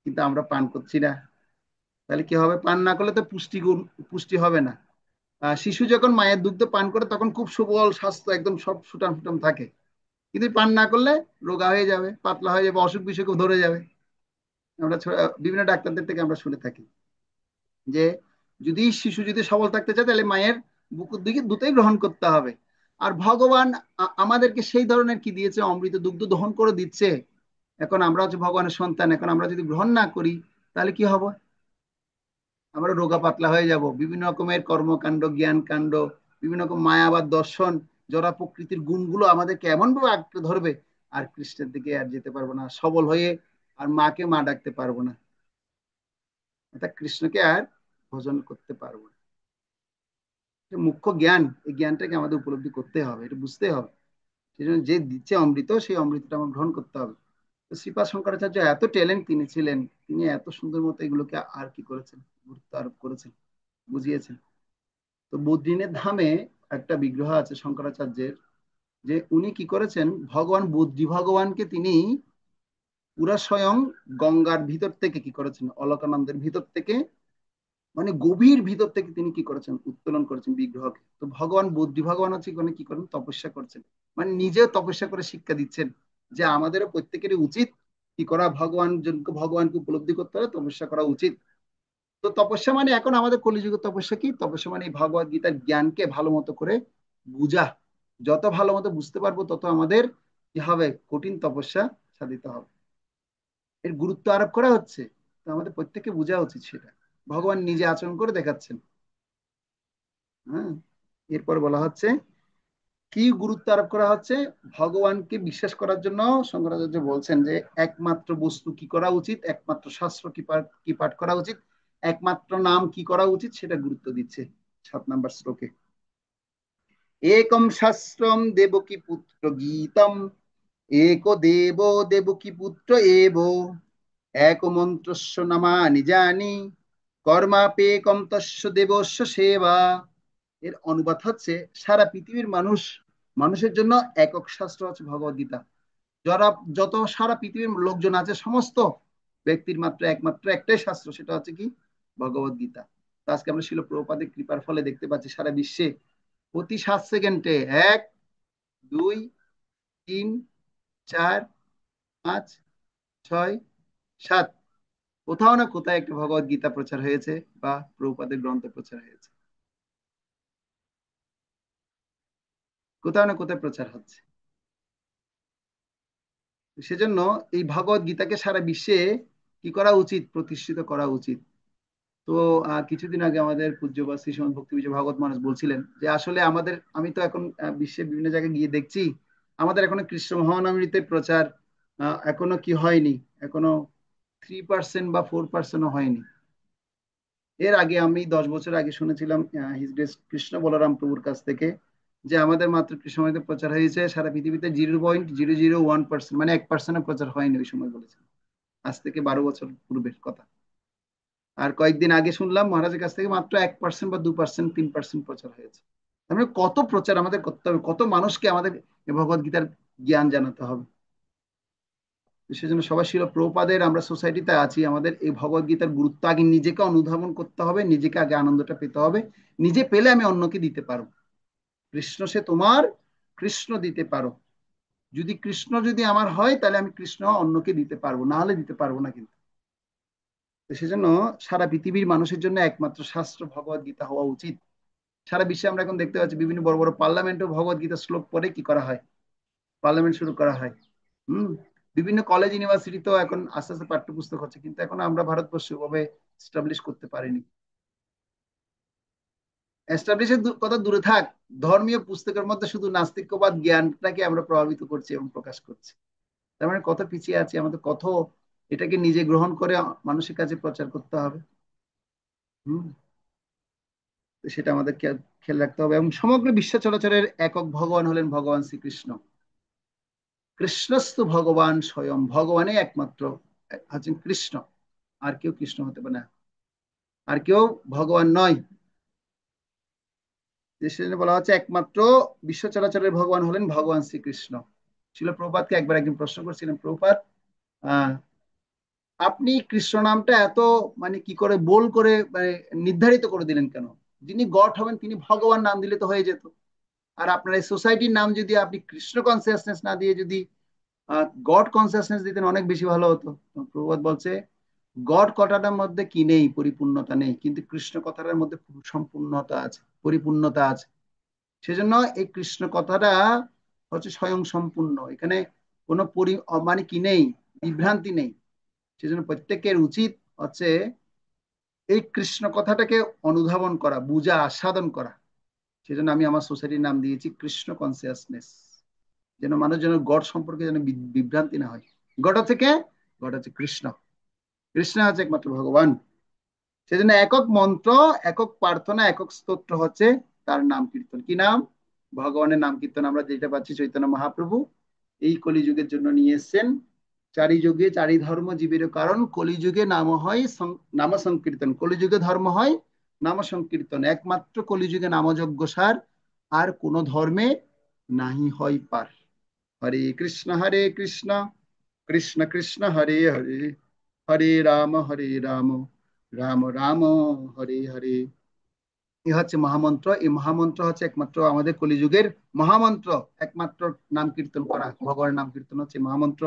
কিন্তু আমরা পান করছি না। তাহলে কি হবে? পান না করলে তো পুষ্টি হবে না। শিশু যখন মায়ের দুগ্ধ পান করে তখন খুব সুবল স্বাস্থ্য, একদম সব সুটাম সুটাম থাকে। কিন্তু পান না করলে রোগা হয়ে যাবে, পাতলা হয়ে যাবে, অসুখ বিসুখ ধরে যাবে। আমরা বিভিন্ন ডাক্তারদের থেকে আমরা শুনে থাকি যে যদি শিশু যদি সবল থাকতে চায়, তাহলে মায়ের বুকুর দিকে দুটোই গ্রহণ করতে হবে। আর ভগবান আমাদেরকে সেই ধরনের কি দিয়েছে, অমৃত দুগ্ধ দহন করে দিচ্ছে। এখন আমরা হচ্ছে ভগবানের সন্তান, এখন আমরা যদি গ্রহণ না করি, তাহলে কি হবে? আমরা রোগা পাতলা হয়ে যাব। বিভিন্ন রকমের কর্মকাণ্ড, জ্ঞান কাণ্ড, বিভিন্ন রকম মায়াবাদ দর্শন, জড়া প্রকৃতির গুণগুলো আমাদেরকে এমন ভাবে আঁকড়ে ধরবে, আর কৃষ্ণের দিকে আর যেতে পারবো না, সবল হয়ে আর মাকে মা ডাকতে পারবো না, অর্থাৎ কৃষ্ণকে আর ভজন করতে পারবো না। মুখ্য জ্ঞান, এই জ্ঞানটাকে আমাদের উপলব্ধি করতে হবে, এটা বুঝতে হবে। সেই জন্য যে দিচ্ছে অমৃত, সেই অমৃতটা আমার গ্রহণ করতে হবে। তো শ্রীপাদ শঙ্করাচার্য এত ট্যালেন্ট তিনি ছিলেন, তিনি এত সুন্দর মতো এগুলোকে আর কি করেছেন, গুরুত্ব আরোপ করেছেন, বুঝিয়েছেন। তো বদ্রীনাথ ধামে একটা বিগ্রহ আছে শঙ্করাচার্যের, যে উনি কি করেছেন, ভগবান বদ্রী ভগবানকে তিনি পুরা স্বয়ং গঙ্গার ভিতর থেকে কি করেছেন, অলকানন্দের ভিতর থেকে, মানে গভীর ভিতর থেকে তিনি কি করেছেন, উত্তোলন করেছেন বিগ্রহকে। তো ভগবান বদ্রী ভগবান হচ্ছে মানে কি করেন, তপস্যা করছেন। মানে নিজেও তপস্যা করে শিক্ষা দিচ্ছেন যে আমাদেরও প্রত্যেকেরই উচিত কি করা, ভগবানকে উপলব্ধি করতে হবে, তপস্যা করা উচিত। তো তপস্যা মানে এখন আমাদের কলিযুগের তপস্যা কি? তপস্যা মানে এই ভগবদ গীতার জ্ঞানকে ভালো মতো করে বুঝা। যত ভালো মতো বুঝতে পারবো তত আমাদের কি হবে? কঠিন তপস্যা সাধিত হবে। এর গুরুত্ব আরোপ করা হচ্ছে, তো আমাদের প্রত্যেককে বোঝা উচিত সেটা। ভগবান নিজে আচরণ করে দেখাচ্ছেন। হ্যাঁ, এরপর বলা হচ্ছে কি গুরুত্ব আরোপ করা হচ্ছে? ভগবানকে বিশ্বাস করার জন্য শঙ্করাচার্য বলছেন যে একমাত্র বস্তু কি করা উচিত, একমাত্র শাস্ত্র কি পাঠ করা উচিত, একমাত্র নাম কি করা উচিত সেটা গুরুত্ব দিচ্ছে 7 নম্বর শ্লোকে। একম শাস্ত্রম দেবকী পুত্র গীতম, এক দেব দেবকী পুত্র এব, এক মন্ত্রস্য নামানি জানি, কর্মাপেকম তস্য দেবস্য সেবা। এর অনুবাদ হচ্ছে সারা পৃথিবীর মানুষের জন্য একক শাস্ত্র হচ্ছে ভগবদ গীতা। যারা যত সারা পৃথিবীর লোকজন আছে সমস্ত ব্যক্তির একমাত্র একটাই শাস্ত্র, সেটা হচ্ছে কি? ভগবদ গীতা। তো আজকে আমরা শিল প্রভুপাদের কৃপার ফলে দেখতে পাচ্ছি সারা বিশ্বে প্রতি 7 সেকেন্ডে 1, 2, 3, 4, 5, 6, 7 কোথাও না কোথাও একটা ভগবদ গীতা প্রচার হয়েছে বা প্রভুপাদের গ্রন্থ প্রচার হয়েছে, কোথাও না কোথাও প্রচার হচ্ছে। সেজন্য এই ভগবদ গীতাকে সারা বিশ্বে কি করা উচিত? প্রতিষ্ঠিত করা উচিত। তো কিছুদিন আগে আমাদের পূজ্যপাদ শ্রী শ্রীমদ ভক্তি বিজয় ভাগবত মহারাজ বলছিলেন যে আসলে আমি তো এখন বিশ্বের বিভিন্ন জায়গায় গিয়ে দেখছি আমাদের এখনো কৃষ্ণ মহানবমীতে প্রচার এখনো কি হয়নি, এখনো 3% বা 4%ও হয়নি। এর আগে আমি 10 বছর আগে শুনেছিলাম হিজ গ্রেস কৃষ্ণ বলরাম প্রভুর কাছ থেকে যে আমাদের মাত্র কৃষ্ণময়তে প্রচার হয়েছে সারা পৃথিবীতে 0.001%, মানে 1%ও প্রচার হয়নি ওই সময় বলেছেন। আজ থেকে 12 বছর পূর্বের কথা। আর কয়েকদিন আগে শুনলাম মহারাজের কাছ থেকে মাত্র 1% বা 2%, 3% প্রচার হয়েছে। তার মানে কত প্রচার আমাদের করতে হবে, কত মানুষকে আমাদের ভগবদ গীতার জ্ঞান জানাতে হবে। সেজন্য সবাই ছিল প্রভুপাদের আমরা সোসাইটিতে আছি, আমাদের এই ভগবদ গীতার গুরুত্ব আগে নিজেকে অনুধাবন করতে হবে, নিজেকে আগে আনন্দটা পেতে হবে। নিজে পেলে আমি অন্যকে দিতে পারবো। কৃষ্ণ সে তোমার, কৃষ্ণ দিতে পারো। কৃষ্ণ যদি আমার হয় তাহলে আমি কৃষ্ণ অন্যকে দিতে পারবো, না হলে দিতে পারবো না। কিন্তু তো সেজন্য সারা পৃথিবীর মানুষের জন্য একমাত্র শাস্ত্র ভগবদ গীতা হওয়া উচিত। সারা বিশ্বে আমরা এখন দেখতে পাচ্ছি বিভিন্ন বড় বড় পার্লামেন্টও ভগবদ গীতা শ্লোক পরে কি করা হয়? পার্লামেন্ট শুরু করা হয়। হুম। বিভিন্ন কলেজ ইউনিভার্সিটিতেও এখন আস্তে আস্তে পাঠ্যপুস্তক হচ্ছে, কিন্তু এখন আমরা ভারতবর্ষে ওভাবে এস্টাবলিশ করতে পারিনি। এস্টাবলিশের কথা দূরে থাক, ধর্মীয় পুস্তকের মধ্যে শুধু নাস্তিক্যবাদ জ্ঞানটাকে আমরা প্রভাবিত করছি এবং প্রকাশ করছি। তার মানে কত পিছিয়ে আছি, আমাদের কত এটাকে নিজে গ্রহণ করে মানুষের কাছে প্রচার করতে হবে। হুম। তো সেটা আমাদের খেয়াল রাখতে হবে। এবং সমগ্র বিশ্ব চরাচরের একক ভগবান হলেন ভগবান শ্রীকৃষ্ণ। কৃষ্ণস্তু ভগবান স্বয়ং, ভগবানই একমাত্র আছেন কৃষ্ণ, আর কেউ কৃষ্ণ হতে পারে না, আর কেউ ভগবান নয়। সেজন্য বলা হচ্ছে একমাত্র বিশ্ব চরাচরের ভগবান হলেন ভগবান শ্রীকৃষ্ণ। ছিল প্রভুপাদকে একদিন প্রশ্ন করছিলেন, প্রভুপাদ আহ আপনি কৃষ্ণ নামটা এত মানে কি করে বোল করে মানে নির্ধারিত করে দিলেন কেন? যিনি গড হবেন তিনি ভগবান নাম দিলে তো হয়ে যেত। আর আপনার এই সোসাইটির নাম যদি আপনি কৃষ্ণ কনসিয়াসনেস না দিয়ে যদি গড কনসিয়াসনেস দিতেন অনেক বেশি ভালো হতো। প্রভুপাদ বলছে গড কথাটার মধ্যে কি নেই? পরিপূর্ণতা নেই, কিন্তু কৃষ্ণ কথাটার মধ্যে সম্পূর্ণতা আছে, পরিপূর্ণতা আছে। সেজন্য এই কৃষ্ণ কথাটা হচ্ছে স্বয়ং সম্পূর্ণ, এখানে কোনো মানে কি নেই, বিভ্রান্তি নেই। সেজন্য প্রত্যেকের উচিত হচ্ছে এই কৃষ্ণ কথাটাকে অনুধাবন করা, বুঝা, আস্বাদন করা। সেজন্য আমি আমার সোসাইটির নাম দিয়েছি কৃষ্ণ কনসিয়াসনেস, যেন মানুষ যেন গড সম্পর্কে যেন বিভ্রান্তি না হয়। গড থেকে গড হচ্ছে কৃষ্ণ, কৃষ্ণ হচ্ছে একমাত্র ভগবান। সেজন্য একক মন্ত্র, একক প্রার্থনা, একক স্তোত্র হচ্ছে তার নাম কীর্তন। কি নাম? ভগবানের নাম কীর্তন। আমরা যেটা পাচ্ছি চৈতন্য মহাপ্রভু এই কলিযুগের জন্য নিয়ে এসছেন। চারি যুগে চারি ধর্ম জীবের কারণ, কলিযুগে নাম হয় নাম সংকীর্তন। কলিযুগে ধর্ম হয় নাম সংকীর্তন। একমাত্র কলিযুগে নামযজ্ঞ সার, আর কোন ধর্মে নাহি হয় পার। হরে কৃষ্ণ কৃষ্ণ কৃষ্ণ হরে হরে, হরে রাম রাম রাম হরে হরে। এ হচ্ছে মহামন্ত্র। এই মহামন্ত্র হচ্ছে একমাত্র আমাদের কলিযুগের মহামন্ত্র। একমাত্র নাম কীর্তন করা, ভগবানের নাম কীর্তন হচ্ছে মহামন্ত্র।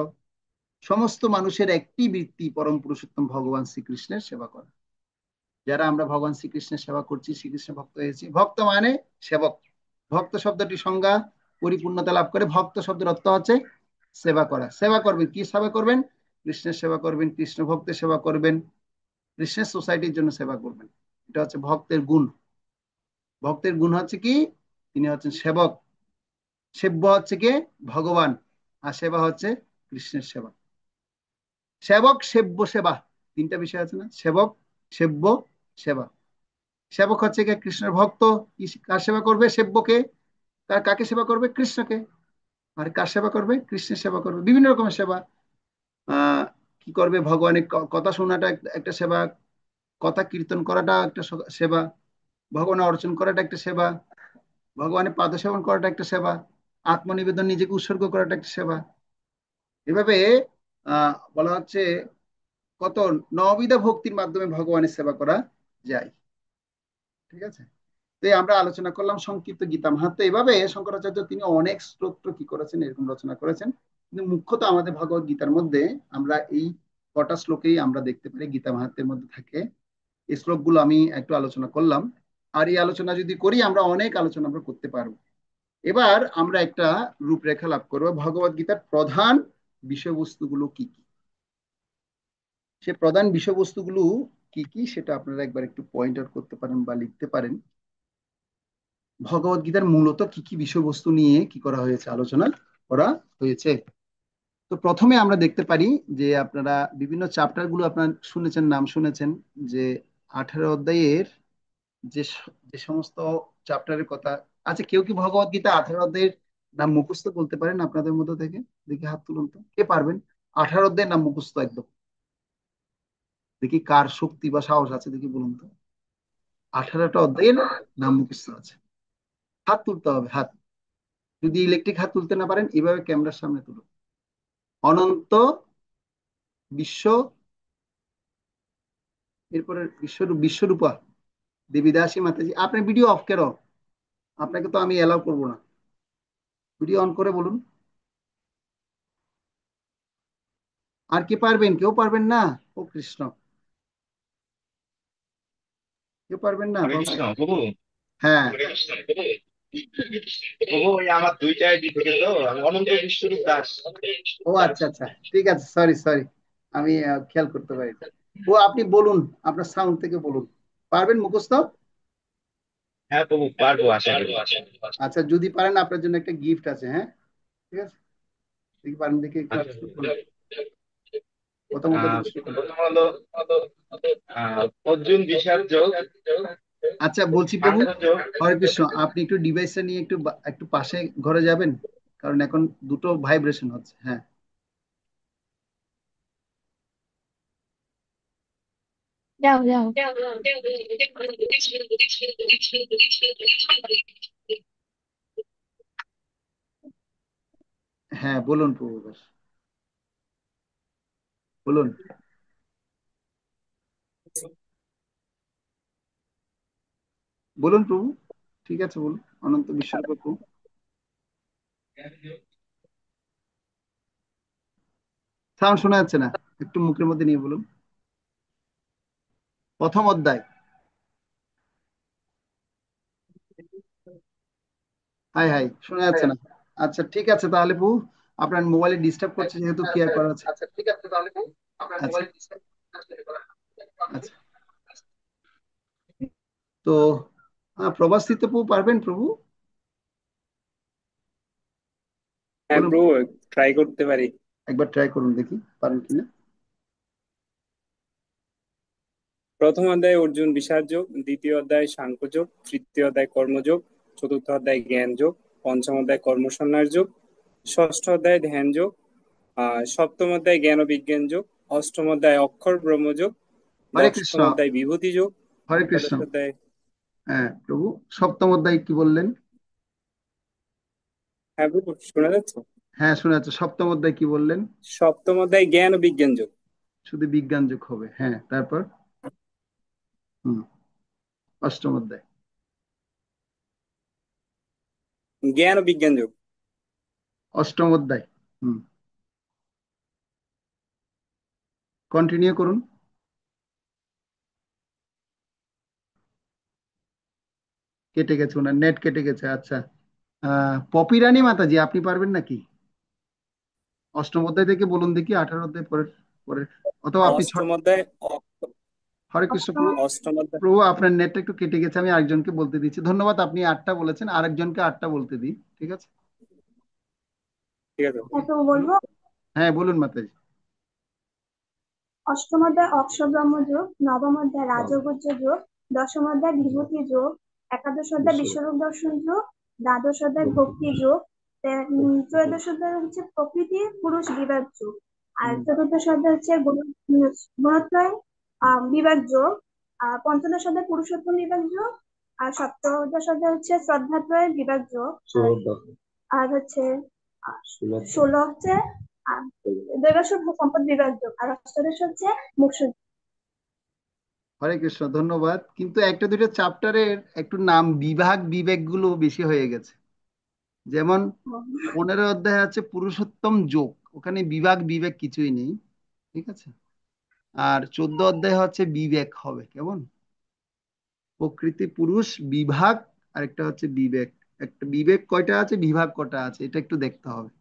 সমস্ত মানুষের একটি বৃত্তি পরম পুরুষোত্তম ভগবান শ্রীকৃষ্ণের সেবা করা। যারা আমরা ভগবান শ্রীকৃষ্ণের সেবা করছি, শ্রীকৃষ্ণ ভক্ত হয়েছি। ভক্ত মানে সেবক। ভক্ত শব্দটি সংজ্ঞা পরিপূর্ণতা লাভ করে। ভক্ত শব্দের অর্থ হচ্ছে সেবা করা। সেবা করবেন, কি সেবা করবেন? কৃষ্ণের সেবা করবেন, কৃষ্ণ ভক্তের সেবা করবেন, কৃষ্ণের সোসাইটির জন্য সেবা করবেন। এটা হচ্ছে ভক্তের গুণ। ভক্তের গুণ হচ্ছে কি? তিনি হচ্ছেন সেবক। সেব্য হচ্ছে কি? ভগবান। আর সেবা হচ্ছে কৃষ্ণের সেবা। সেবক, সেব্য, সেবা, তিনটা বিষয় আছে না? সেবক, সেব্য, সেবা। সেবক হচ্ছে কি? কৃষ্ণের ভক্ত। কার সেবা করবে? সেব্যকে। কাকে সেবা করবে? কৃষ্ণকে। আর কার সেবা করবে? কৃষ্ণের সেবা করবে। বিভিন্ন রকমের সেবা। আহ কি করবে? ভগবানের কথা শোনাটা একটা সেবা। কথা কীর্তন করাটা একটা সেবা। ভগবানের অর্চন করাটা একটা সেবা। ভগবানের পাদ সেবন করাটা একটা সেবা। আত্মনিবেদন, নিজেকে উৎসর্গ করাটা একটা সেবা। এভাবে বলা হচ্ছে কত নববিধা ভক্তির মাধ্যমে ভগবানের সেবা করা যায়। ঠিক আছে। তো এই আমরা আলোচনা করলাম সংক্ষিপ্ত গীতা মাহাত্ম্য। এভাবে শঙ্করাচার্য তিনি অনেক স্তোত্র কি করেছেন, এরকম রচনা করেছেন। কিন্তু মুখ্যত আমাদের ভগবত গীতার মধ্যে আমরা এই কটা শ্লোকেই আমরা দেখতে পারি গীতা মাহাত্ম্যের মধ্যে থাকে। এই শ্লোকগুলো আমি একটু আলোচনা করলাম। আর এই আলোচনা যদি করি আমরা অনেক আলোচনা আমরা করতে পারবো। এবার আমরা একটা রূপরেখা লাভ করবো ভগবত গীতার প্রধান বিষয়বস্তুগুলো কি কি। সে প্রধান বিষয়বস্তুগুলো কি কি সেটা আপনারা একবার একটু পয়েন্ট আউট করতে পারেন বা লিখতে পারেন। ভগবত গীতার মূলত কি কি বিষয়বস্তু নিয়ে কি করা হয়েছে, আলোচনা করা হয়েছে। তো প্রথমে আমরা দেখতে পারি যে আপনারা বিভিন্ন চ্যাপ্টার গুলো আপনার শুনেছেন, নাম শুনেছেন, যে 18 অধ্যায়ের যে সমস্ত চ্যাপ্টারের কথা। আচ্ছা, কেউ কি ভগবত গীতা 18 অধ্যায়ের নাম মুখস্থ বলতে পারেন আপনাদের মধ্যে থেকে? দেখি হাত তুলুন তো, কে পারবেন? 18 অধ্যায়ের নাম মুখস্থ একদম। দেখি কার শক্তি বা সাহস আছে, দেখি বলুন তো। 18টা অধ্যায়ের নাম মুখস্থ আছে। হাত তুলতে হবে, হাত। যদি ইলেকট্রিক হাত তুলতে না পারেন, এভাবে ক্যামেরার সামনে তুলুন। অনন্ত, বিশ্ব, এরপরে বিশ্বরূপ, বিশ্বরূপা, দেবীদাসী মাতাজি। আপনি ভিডিও অফ কেন? আপনাকে তো আমি এলাও করবো না। ভিডিও অন করে বলুন। আর কি পারবেন? কেউ পারবেন না? ও কৃষ্ণ, কেউ পারবেন না হরে বাবা? কৃষ্ণ প্রভু। হ্যাঁ। প্রভু ওই আমার দুইটা আইডি থেকে তো আমি অনন্ত বিশ্বরূপ দাস। ও আচ্ছা আচ্ছা, ঠিক আছে, সরি সরি, আমি খেয়াল করতে পারি। ও আপনি বলুন, আপনার সাউন্ড থেকে বলুন। পারবেন মুখস্থ? হ্যাঁ প্রভু পারবো, আশা করি। আচ্ছা, যদি পারেন আপনার জন্য একটা গিফট আছে। হ্যাঁ, ঠিক আছে। দেখি পারেন, দেখি একটু আচ্ছা। শুরু করুন। প্রথম অধ্যায় থেকে শুরু করুন। প্রথম হলো অর্জুন বিষাদ যোগ, আচ্ছা বলছি প্রভু, পাণ্ডব যোগ। হরে কৃষ্ণ, আপনি একটু ডিভাইসটা নিয়ে একটু একটু পাশে ঘরে যাবেন, কারণ এখন দুটো ভাইব্রেশন হচ্ছে। হ্যাঁ। যাও যাও। হ্যাঁ বলুন প্রভু, এবার বলুন। বলুন প্রভু, ঠিক আছে বলুন। অনন্ত বিশ্বরূপ প্রভু। সাউন্ড শোনা যাচ্ছে না, একটু মুখের মধ্যে নিয়ে বলুন। প্রথম অধ্যায়। হাই হাই, শোনা যাচ্ছে না। আচ্ছা ঠিক আছে তাহলে প্রভু, আপনার মোবাইলে ডিস্টার্ব করছে যেহেতু, কি আর করা আছে। আচ্ছা আচ্ছা। তো প্রবাস প্রভু পারবেন প্রভু? হ্যাঁ বলুন, ব্রো, ট্রাই করতে পারি। একবার ট্রাই করুন দেখি পারেন কিনা। প্রথম অধ্যায় অর্জুন বিষাদ যোগ, দ্বিতীয় অধ্যায় সাংখ্য যোগ, তৃতীয় অধ্যায় কর্মযোগ, চতুর্থ অধ্যায় জ্ঞান যোগ, পঞ্চম অধ্যায় কর্মসন্ন্যাস যোগ, ষষ্ঠ অধ্যায় ধ্যান যোগ, সপ্তম অধ্যায় জ্ঞান ও বিজ্ঞান যোগ, অষ্টম অধ্যায় অক্ষর ব্রহ্ম যোগ, হরে কৃষ্ণ। দশম অধ্যায় বিভূতি যোগ, হরে কৃষ্ণ। একাদশ অধ্যায়। হ্যাঁ প্রভু, সপ্তম অধ্যায় কি বললেন? হ্যাঁ ব্রো, শোনা যাচ্ছে? হ্যাঁ শোনা যাচ্ছে। সপ্তম অধ্যায় কি বললেন? সপ্তম অধ্যায় জ্ঞান ও বিজ্ঞান যোগ। শুধু বিজ্ঞান যোগ হবে? হ্যাঁ, তারপর? হুম। অষ্টম অধ্যায়? জ্ঞান ও বিজ্ঞান যোগ। অষ্টম অধ্যায়। হুম, কন্টিনিউ করুন। কেটে গেছে, ওনার নেট কেটে গেছে। আচ্ছা, পপি রানী মাতাজি, আপনি পারবেন নাকি? অষ্টম অধ্যায় থেকে বলুন দেখি, 18 অধ্যায় পরের পরের, অথবা আপনি অষ্টম অধ্যায় হরে কৃষ্ণ অষ্টম প্রভু। অষ্টম অধ্যায় প্রভু আপনার নেটটা একটু কেটে গেছে, আমি আরেকজনকে বলতে দিচ্ছি। ধন্যবাদ, আপনি 8টা বলেছেন, আরেকজনকে 8টা বলতে দিই, ঠিক আছে? ঠিক আছে। এত বলবো। হ্যাঁ বলুন মাতাজি। অষ্টম অধ্যায় অক্ষব্রহ্ম যোগ, নবম অধ্যায় রাজগুজ্জ যোগ, দশম অধ্যায় বিভূতি যোগ, একাদশ অধ্যায় বিশ্বরূপ দর্শন যোগ, দ্বাদশ অধ্যায় ভক্তি যোগ, ত্রয়োদশ অধ্যায় হচ্ছে প্রকৃতি পুরুষ বিভাগ যোগ, আর চতুর্দশ অধ্যায় হচ্ছে গুণত্রয় বিভাগ যোগ, আর পঞ্চদশ অধ্যায় পুরুষোত্তম বিভাগ যোগ, আর সপ্তদশ অধ্যায় হচ্ছে শ্রদ্ধাত্রয় বিভাগ যোগ, আর হচ্ছে 16 হচ্ছে দৈবাস্য সম্পদ বিভাগ যোগ, আর অষ্টাদশ হচ্ছে মোক্ষ। হরে কৃষ্ণ, ধন্যবাদ। কিন্তু একটা দুটো চ্যাপ্টারের একটু নাম বিভাগ বিবেক গুলো বেশি হয়ে গেছে। যেমন 15 অধ্যায় আছে পুরুষোত্তম যোগ, ওখানে বিভাগ বিবেক কিছুই নেই, ঠিক আছে? আর 14 অধ্যায় হচ্ছে বিবেক হবে, কেমন? প্রকৃতি পুরুষ বিভাগ, আরেকটা হচ্ছে বিবেক। একটা বিবেক কয়টা আছে, বিভাগ কটা আছে, এটা একটু দেখতে হবে।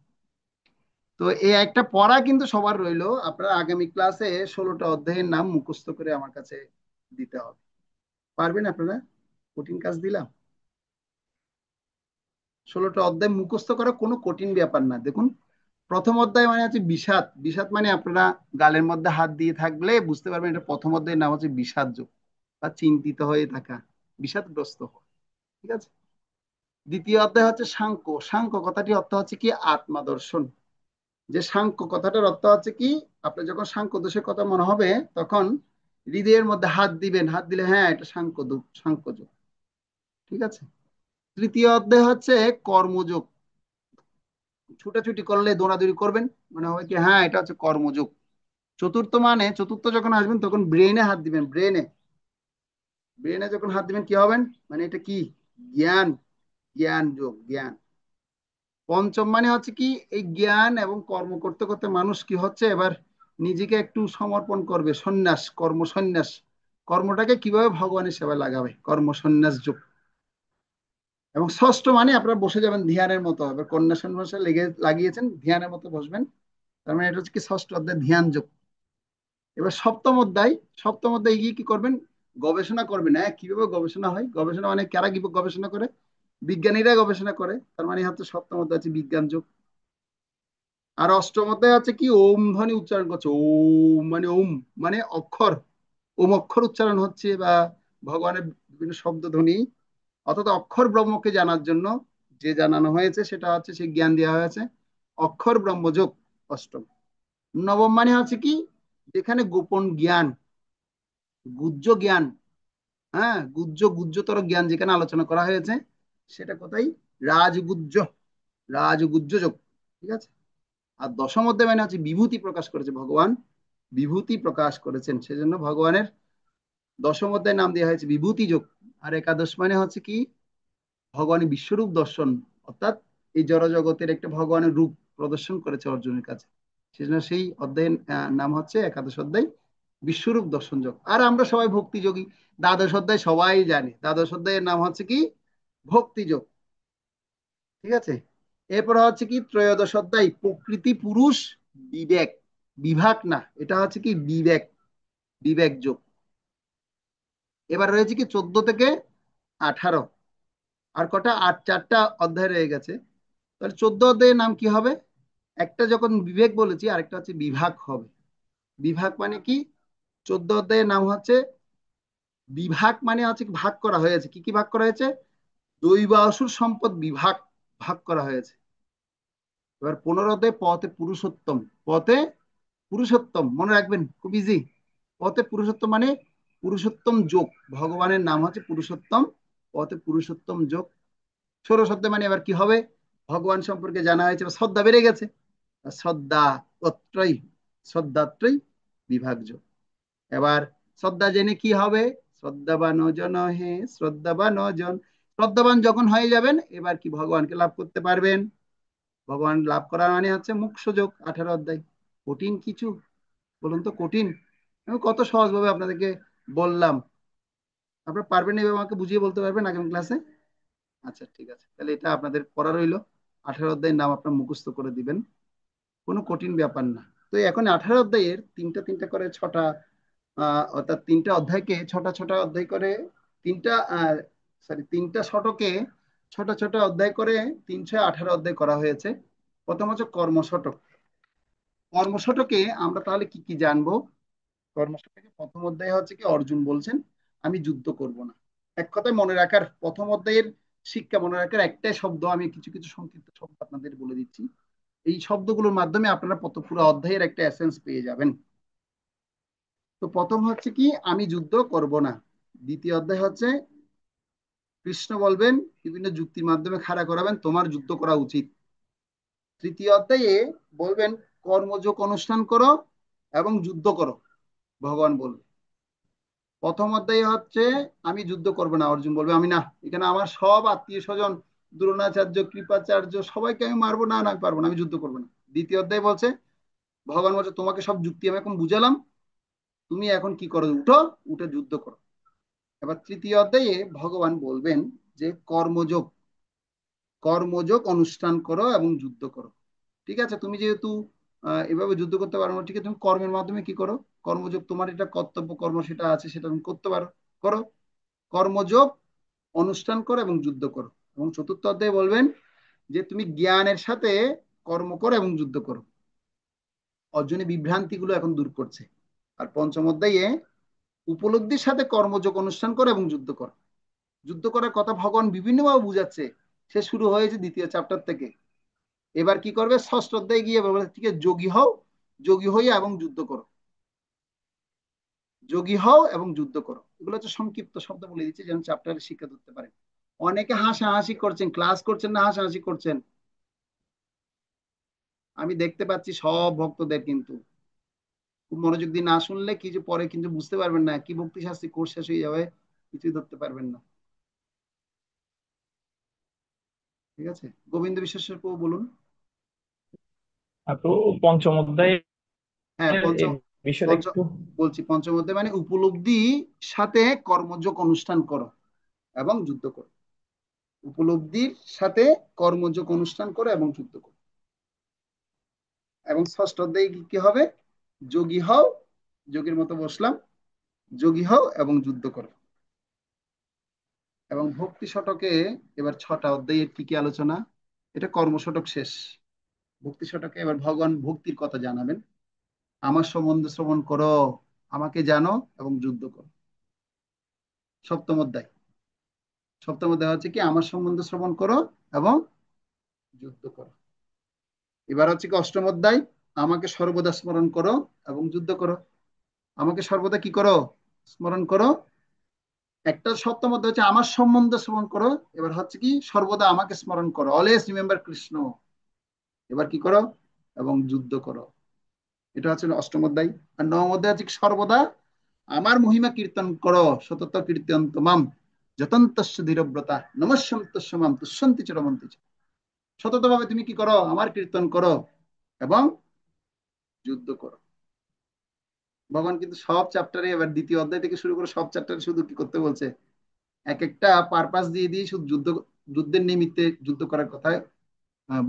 তো এই একটা পড়া কিন্তু সবার রইলো, আপনারা আগামী ক্লাসে 16টা অধ্যায়ের নাম মুখস্থ করে আমার কাছে দিতে হবে। পারবেন আপনারা? কঠিন কাজ দিলাম। 16টা অধ্যায় মুখস্থ করা কোনো কঠিন ব্যাপার না। দেখুন, প্রথম অধ্যায় মানে হচ্ছে বিষাদ। বিষাদ মানে আপনারা গালের মধ্যে হাত দিয়ে থাকলে বুঝতে পারবেন এটা প্রথম অধ্যায়ের নাম হচ্ছে বিষাদ যোগ, বা চিন্তিত হয়ে থাকা, বিষাদগ্রস্ত হওয়া, ঠিক আছে? দ্বিতীয় অধ্যায় হচ্ছে সাংখ্য। সাংখ্য কথাটি অর্থ হচ্ছে কি, আত্মা দর্শন। যে সাংখ্য কথাটার অর্থ হচ্ছে কি, আপনার যখন সাংখ্য দোষের কথা মনে হবে তখন হৃদয়ের মধ্যে হাত দিবেন, হাত দিলে হ্যাঁ এটা সাংখ্য যোগ, ঠিক আছে? তৃতীয় অধ্যায় হচ্ছে কর্মযোগ। ছুটাছুটি করলে, দৌড়াদৌড়ি করবেন, মনে হবে কি হ্যাঁ এটা হচ্ছে কর্মযোগ। চতুর্থ যখন আসবেন তখন ব্রেনে হাত দিবেন, ব্রেনে। ব্রেনে যখন হাত দিবেন কি হবেন, মানে এটা কি, জ্ঞান, জ্ঞান যোগ, জ্ঞান। পঞ্চম মানে হচ্ছে কি, এই জ্ঞান এবং কর্ম করতে করতে মানুষ কি হচ্ছে, এবার নিজেকে একটু সমর্পণ করবে, সন্ন্যাস, কর্ম সন্ন্যাস। কর্মটাকে কিভাবে ভগবানের সেবায় লাগাবে, কর্ম সন্ন্যাস যোগ। এবং ষষ্ঠ মানে আপনারা বসে যাবেন ধ্যানের মতো, এবার কন্যা সন্ন্যাসে লাগিয়েছেন, ধ্যানের মতো বসবেন, তার মানে এটা হচ্ছে কি ষষ্ঠ অধ্যায় ধ্যান যোগ। এবার সপ্তম অধ্যায় গিয়ে কি করবেন, গবেষণা করবেন। হ্যাঁ, কিভাবে গবেষণা হয়, গবেষণা মানে কারা কি গবেষণা করে, বিজ্ঞানীরা গবেষণা করে, তার মানে হচ্ছে সপ্তম অধ্যায় হচ্ছে বিজ্ঞান যোগ। আর অষ্টম অধ্যায় হচ্ছে কি, ওম ধ্বনি উচ্চারণ করছে, ওম মানে ওম, মানে অক্ষর, ওম অক্ষর উচ্চারণ হচ্ছে, বা ভগবানের বিভিন্ন শব্দ ধ্বনি, অর্থাৎ অক্ষর ব্রহ্মকে জানার জন্য যে জানানো হয়েছে সেটা হচ্ছে সেই জ্ঞান দেওয়া হয়েছে, অক্ষর ব্রহ্মযোগ অষ্টম। নবম মানে হচ্ছে কি, যেখানে গোপন জ্ঞান, গুহ্য জ্ঞান, হ্যাঁ গুহ্যতর জ্ঞান যেখানে আলোচনা করা হয়েছে, সেটা কোথায়, রাজগুহ্য, রাজগুহ্য যোগ, ঠিক আছে? আর দশম অধ্যায় মানে হচ্ছে বিভূতি প্রকাশ করেছে ভগবান, বিভূতি প্রকাশ করেছেন, সেজন্য ভগবানের দশম অধ্যায় নাম দেওয়া হয়েছে বিভূতি যোগ। আর একাদশ মানে হচ্ছে কি, ভগবানের বিশ্বরূপ দর্শন, অর্থাৎ এই জড় জগতের একটা ভগবানের রূপ প্রদর্শন করেছে অর্জুনের কাছে, সেজন্য সেই অধ্যায়ের নাম হচ্ছে একাদশ অধ্যায় বিশ্বরূপ দর্শন যোগ। আর আমরা সবাই ভক্তি যোগী, দ্বাদশ অধ্যায় সবাই জানে, দ্বাদশ অধ্যায়ের নাম হচ্ছে কি, ভক্তি যোগ, ঠিক আছে? এরপর হচ্ছে কি ত্রয়োদশ অধ্যায় প্রকৃতি পুরুষ বিবেক, বিভাগ না, এটা হচ্ছে কি বিবেক, বিবেক যোগ। এবার রয়েছে কি 14 থেকে 18, আর কটা, 4টা অধ্যায় রয়ে গেছে। তাহলে 14 অধ্যায়ের নাম কি হবে, একটা যখন বিবেক বলেছি আরেকটা হচ্ছে বিভাগ হবে। বিভাগ মানে কি, 14 অধ্যায়ের নাম হচ্ছে বিভাগ, মানে হচ্ছে ভাগ করা হয়েছে, কি কি ভাগ করা হয়েছে, দৈবাসুর সম্পদ বিভাগ ভাগ করা হয়েছে। এবার 15 অধ্যায় পথে পুরুষোত্তম, পথে পুরুষোত্তম মনে রাখবেন, খুব ইজি। পথে পুরুষোত্তম মানে পুরুষোত্তম যোগ, ভগবানের নাম হচ্ছে পুরুষোত্তম, পথে পুরুষোত্তম যোগ। 16 অধ্যায় মানে এবার কি হবে, ভগবান সম্পর্কে জানা হয়েছে, শ্রদ্ধা বেড়ে গেছে, শ্রদ্ধা অত্রয়, শ্রদ্ধাত্রয় বিভাগ যোগ। এবার শ্রদ্ধা জেনে কি হবে, শ্রদ্ধাবান জন হে, শ্রদ্ধাবান জন, শ্রদ্ধাবান যখন হয়ে যাবেন এবার কি ভগবানকে লাভ করতে পারবেন। ভগবান লাভ করা মানে হচ্ছে মোক্ষ যোগ, 18 অধ্যায়। কঠিন কিছু বলুন তো, কঠিন? আমি কত সহজভাবে আপনাদেরকে বললাম, আপনারা পারবেন, এবার আমাকে বুঝিয়ে বলতে পারবেন আগামী ক্লাসে? আচ্ছা ঠিক আছে, তাহলে এটা আপনাদের পড়া রইলো। 18 অধ্যায়ের নাম আপনার মুখস্থ করে দিবেন, কোনো কঠিন ব্যাপার না। তো এখন 18 অধ্যায়ের তিনটা তিনটা করে ছটা, অর্থাৎ তিনটা অধ্যায়কে ছটা ছটা অধ্যায় করে, তিনটা তিনটা শতকে ছটা ছটা অধ্যায় করে 318 অধ্যায় করা হয়েছে। প্রথম হচ্ছে কর্মশতক। কর্মশতকে আমরা তাহলে কি কি জানবো? কর্মশতকে প্রথম অধ্যায় হচ্ছে কি, অর্জুন বলছেন আমি যুদ্ধ করব না। এক কথায় মনে রাখার, প্রথম অধ্যায়ের শিক্ষা মনে রাখার একটাই শব্দ, আমি কিছু কিছু সংক্ষিপ্ত শব্দ আপনাদের বলে দিচ্ছি। এই শব্দগুলোর মাধ্যমে আপনারা পুরো অধ্যায়ের একটা এসেন্স পেয়ে যাবেন। তো প্রথম হচ্ছে কি, আমি যুদ্ধ করব না। দ্বিতীয় অধ্যায় হচ্ছে কৃষ্ণ বলবেন, বিভিন্ন যুক্তির মাধ্যমে খাড়া করাবেন তোমার যুদ্ধ করা উচিত। তৃতীয় অধ্যায়ে বলবেন কর্মযোগ অনুষ্ঠান করো এবং যুদ্ধ করো, ভগবান বলবে। প্রথম অধ্যায়ে হচ্ছে আমি যুদ্ধ করবো না, অর্জুন বলবে আমি না, এখানে আমার সব আত্মীয় স্বজন দ্রোণাচার্য কৃপাচার্য সবাইকে আমি মারবো না, না আমি পারবো না, আমি যুদ্ধ করবো না। দ্বিতীয় অধ্যায় বলছে, ভগবান বলছে তোমাকে সব যুক্তি আমি এখন বুঝালাম, তুমি এখন কি করো, উঠো, উঠে যুদ্ধ করো। এবার তৃতীয় অধ্যায়ে ভগবান বলবেন যে কর্মযোগ, কর্মযোগ অনুষ্ঠান করো এবং যুদ্ধ করো। ঠিক আছে, তুমি যেহেতু এভাবে যুদ্ধ করতে পারো না, ঠিক আছে, তুমি কর্মের মাধ্যমে কি করো, কর্মযোগ, তোমার এটা কর্তব্য কর্ম সেটা আছে, সেটা তুমি করতে পারো, করো। কর্মযোগ অনুষ্ঠান করো এবং যুদ্ধ করো। এবং চতুর্থ অধ্যায়ে বলবেন যে তুমি জ্ঞানের সাথে কর্ম করো এবং যুদ্ধ করো। অর্জুনের বিভ্রান্তি গুলো এখন দূর করছে। আর পঞ্চম অধ্যায়ে উপলব্ধির সাথে কর্মযোগ অনুষ্ঠান করো এবং যুদ্ধ করো। যুদ্ধ করার কথা ভগবান বিভিন্নভাবে বুঝাচ্ছে, সে শুরু হয়েছে দ্বিতীয় চ্যাপ্টার থেকে। এবার কি করবে, ষষ্ঠ অধ্যায়ে গিয়ে বলবে ঠিক আছে যোগী হও, যোগী হইয়া এবং যুদ্ধ করো, যোগী হও এবং যুদ্ধ করো। এগুলো হচ্ছে সংক্ষিপ্ত শব্দ বলে দিচ্ছে যেন চ্যাপ্টারের শিক্ষা ধরতে পারেন। অনেকে হাসাহাসি করছেন, ক্লাস করছেন না হাসাহাসি করছেন, আমি দেখতে পাচ্ছি সব ভক্তদের, কিন্তু খুব মনোযোগ দিয়ে না শুনলে কিছু পরে কিন্তু বুঝতে পারবেন না, কি ভক্তি শাস্ত্রী কোর্স শেষ হয়ে যাবে, কিছুই ধরতে পারবেন না। ঠিক আছে, গোবিন্দ বিশ্বাসের বলুন। আপু, পঞ্চম অধ্যায়ের হ্যাঁ এই পঞ্চম, বিষয়টা পঞ্চম একটু। বলছি, পঞ্চম অধ্যায় মানে উপলব্ধি সাথে কর্মযোগ অনুষ্ঠান করো এবং যুদ্ধ করো। উপলব্ধির সাথে কর্মযোগ অনুষ্ঠান করো এবং যুদ্ধ করো। এবং ষষ্ঠ অধ্যায়ে কি কি হবে, যোগী হও, যোগীর মতো বসলাম, যোগী হও এবং যুদ্ধ করো। এবং ভক্তি শতকে এবার ছটা অধ্যায়ের কি কি আলোচনা, এটা কর্মশতক শেষ। ভক্তি শতকে এবার ভগবান ভক্তির কথা জানাবেন, আমার সম্বন্ধে শ্রবণ করো, আমাকে জানো এবং যুদ্ধ করো। সপ্তম অধ্যায়, সপ্তম অধ্যায় হচ্ছে কি আমার সম্বন্ধে শ্রবণ করো এবং যুদ্ধ করো। এবার হচ্ছে কি অষ্টম অধ্যায়, আমাকে সর্বদা স্মরণ করো এবং যুদ্ধ করো। আমাকে সর্বদা কি করো, স্মরণ করো। একটা সপ্তম অধ্যায় হচ্ছে আমার সম্বন্ধে শ্রবণ করো, এবার হচ্ছে কি সর্বদা আমাকে স্মরণ করো, অলওয়েজ রিমেম্বার কৃষ্ণ। এবার কি করো, এবং যুদ্ধ করো। এটা হচ্ছে অষ্টম অধ্যায়। আর নবম অধ্যায় হচ্ছে কি, সর্বদা আমার মহিমা কীর্তন করো, সতত কীর্তন তোমাম যতন্তস্য ধীরব্রতা নমস্যন্তস্য মাম তুষ্যন্তি চ রমন্তি চ। সতত ভাবে তুমি কি করো, আমার কীর্তন করো এবং যুদ্ধ করো। ভগবান কিন্তু সব চ্যাপ্টারে, এবার দ্বিতীয় অধ্যায় থেকে শুরু করে সব চ্যাপ্টারে শুধু কি করতে বলছে, এক একটা পারপাস দিয়ে দিয়ে শুধু যুদ্ধ, যুদ্ধের নিমিত্তে যুদ্ধ করার কথা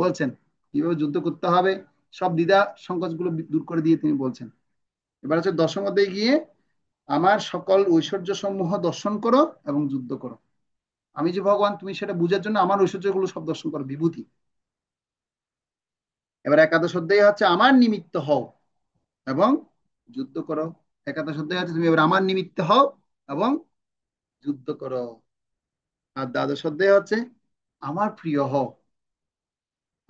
বলছেন, কিভাবে যুদ্ধ করতে হবে সব দ্বিধা সংকোচ গুলো দূর করে দিয়ে তিনি বলছেন। এবার হচ্ছে দশম অধ্যায়ে গিয়ে আমার সকল ঐশ্বর্য সমূহ দর্শন করো এবং যুদ্ধ করো। আমি যে ভগবান তুমি সেটা বুঝার জন্য আমার ঐশ্বর্য গুলো সব দর্শন করো, বিভূতি। এবার একাদশ অধ্যায়ে হচ্ছে আমার নিমিত্ত হও এবং যুদ্ধ করো। একাদশ অধ্যায়ে হচ্ছে তুমি এবার আমার নিমিত্ত হও এবং যুদ্ধ করো। আর দ্বাদশ অধ্যায়ে হচ্ছে আমার প্রিয় হও,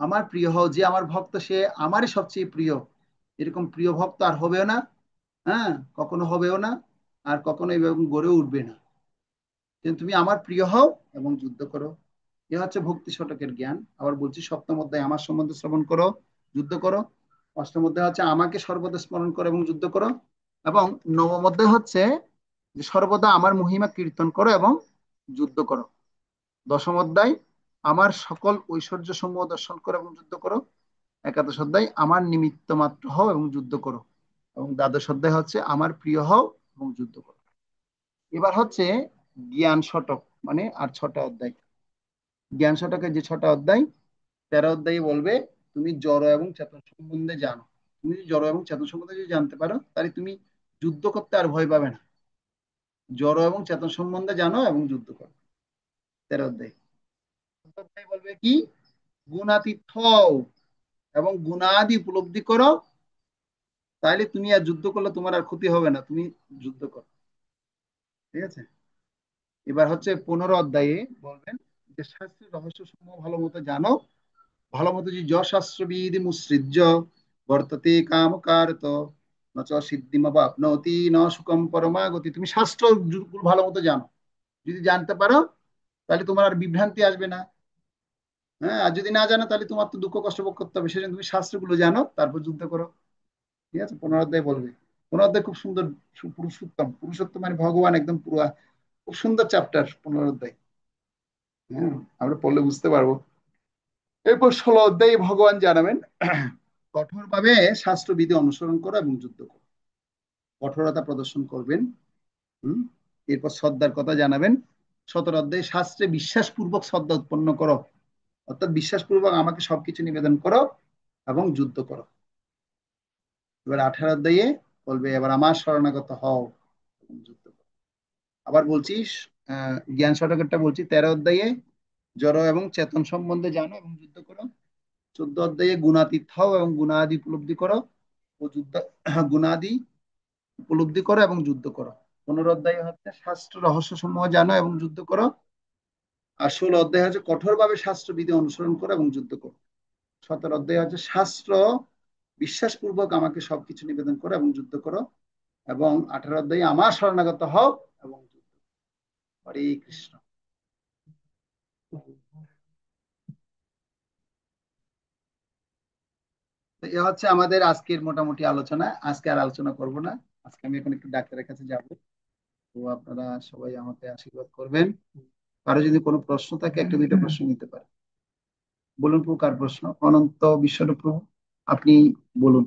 আমার প্রিয় হও, যে আমার ভক্ত সে আমারই সবচেয়ে প্রিয়। এরকম প্রিয় ভক্ত আর হবেও না, হ্যাঁ কখনো হবেও না, আর কখনো এরকম গড়ে উঠবে না। কিন্তু তুমি আমার প্রিয় হও এবং যুদ্ধ করো। এ হচ্ছে ভক্তি শতকের জ্ঞান। আবার বলছি, সপ্তম অধ্যায় আমার সম্বন্ধে শ্রবণ করো, যুদ্ধ করো। অষ্টম অধ্যায় হচ্ছে আমাকে সর্বদা স্মরণ করো এবং যুদ্ধ করো। এবং নবম অধ্যায় হচ্ছে যে সর্বদা আমার মহিমা কীর্তন করো এবং যুদ্ধ করো। দশম অধ্যায় আমার সকল ঐশ্বর্য সমূহ দর্শন করো এবং যুদ্ধ করো। একাদশ অধ্যায় আমার নিমিত্ত মাত্র হও এবং যুদ্ধ করো। এবং দ্বাদশ অধ্যায় হচ্ছে আমার প্রিয় হও এবং যুদ্ধ করো। এবার হচ্ছে জ্ঞান শতক, মানে আর ছটা অধ্যায়। জ্ঞান শতকের যে 6টা অধ্যায়, 13 অধ্যায়ে বলবে তুমি জড় এবং চেতন সম্বন্ধে জানো। তুমি যদি জড় এবং চেতন সম্বন্ধে যদি জানতে পারো, তাহলে তুমি যুদ্ধ করতে আর ভয় পাবে না। জড় এবং চেতন সম্বন্ধে জানো এবং যুদ্ধ করো। 13 অধ্যায়। 14 অধ্যায় বলবে কি, গুণাতীত হও এবং গুণাদি উপলব্ধি করো, তাইলে তুমি আর যুদ্ধ করলে তোমার আর ক্ষতি হবে না, তুমি যুদ্ধ করো। ঠিক আছে। এবার হচ্ছে 15 অধ্যায়ে বলবেন যে শাস্ত্রের রহস্য সমূহ ভালো মতো জানো, ভালো মতো যে শাস্ত্রবিধি মুসৃজ্য বর্ততে কাম কারত ন চ সিদ্ধিমবাপ্নোতি ন সুখম পরমাগতি। তুমি শাস্ত্র ভালো মতো জানো, যদি জানতে পারো তাহলে তোমার আর বিভ্রান্তি আসবে না। হ্যাঁ, আর যদি না জানো তাহলে তোমার তো দুঃখ কষ্ট ভোগ করতে হবে। সেজন্য তুমি শাস্ত্রগুলো জানো, তারপর যুদ্ধ করো। ঠিক আছে। 15 অধ্যায় বলবে। 15 অধ্যায় খুব সুন্দর। পুরুষোত্তম, পুরুষোত্তম মানে ভগবান, একদম পুরো খুব সুন্দর চ্যাপ্টার 15 অধ্যায়। হ্যাঁ, আমরা পড়লে বুঝতে পারবো। এরপর 16 অধ্যায়ে ভগবান জানাবেন কঠোরভাবে শাস্ত্রবিধি অনুসরণ করো এবং যুদ্ধ করো। কঠোরতা প্রদর্শন করবেন। হুম। এরপর শ্রদ্ধার কথা জানাবেন। 17 অধ্যায়ে শাস্ত্রে বিশ্বাসপূর্বক শ্রদ্ধা উৎপন্ন করো, অর্থাৎ বিশ্বাসপূর্বক আমাকে সবকিছু নিবেদন করো এবং যুদ্ধ করো। এবার 18 অধ্যায়ে বলবে এবার আমার শরণাগত হও এবং যুদ্ধ করো। আবার বলছিস, জ্ঞান শতকরটা বলছি, 13 অধ্যায়ে জড় এবং চেতন সম্বন্ধে জানো এবং যুদ্ধ করো। 14 অধ্যায়ে গুণাতীত হও এবং গুণাদি উপলব্ধি করো ও যুদ্ধ গুণাদি উপলব্ধি করো এবং যুদ্ধ করো। 15 অধ্যায়ে হচ্ছে শাস্ত্র রহস্য সমূহ জানো এবং যুদ্ধ করো। আর 16 অধ্যায় হচ্ছে কঠোরভাবে শাস্ত্রবিধি অনুসরণ করো এবং যুদ্ধ করো। 17 অধ্যায় হচ্ছে শাস্ত্র বিশ্বাসপূর্বক আমাকে সবকিছু নিবেদন করো এবং যুদ্ধ করো। এবং 18 অধ্যায়ে আমার শরণাগত হও এবং যুদ্ধ করো। হরে কৃষ্ণ। তো এ হচ্ছে আমাদের আজকের মোটামুটি আলোচনা। আজকে আর আলোচনা করব না। আজকে আমি এখন একটু ডাক্তারের কাছে যাব। তো আপনারা সবাই আমাকে আশীর্বাদ করবেন। কারো যদি কোনো প্রশ্ন থাকে, একটা দুইটা প্রশ্ন নিতে পারে। বলুন প্রভু, কার প্রশ্ন? অনন্ত বিশ্বরূপ প্রভু, আপনি বলুন।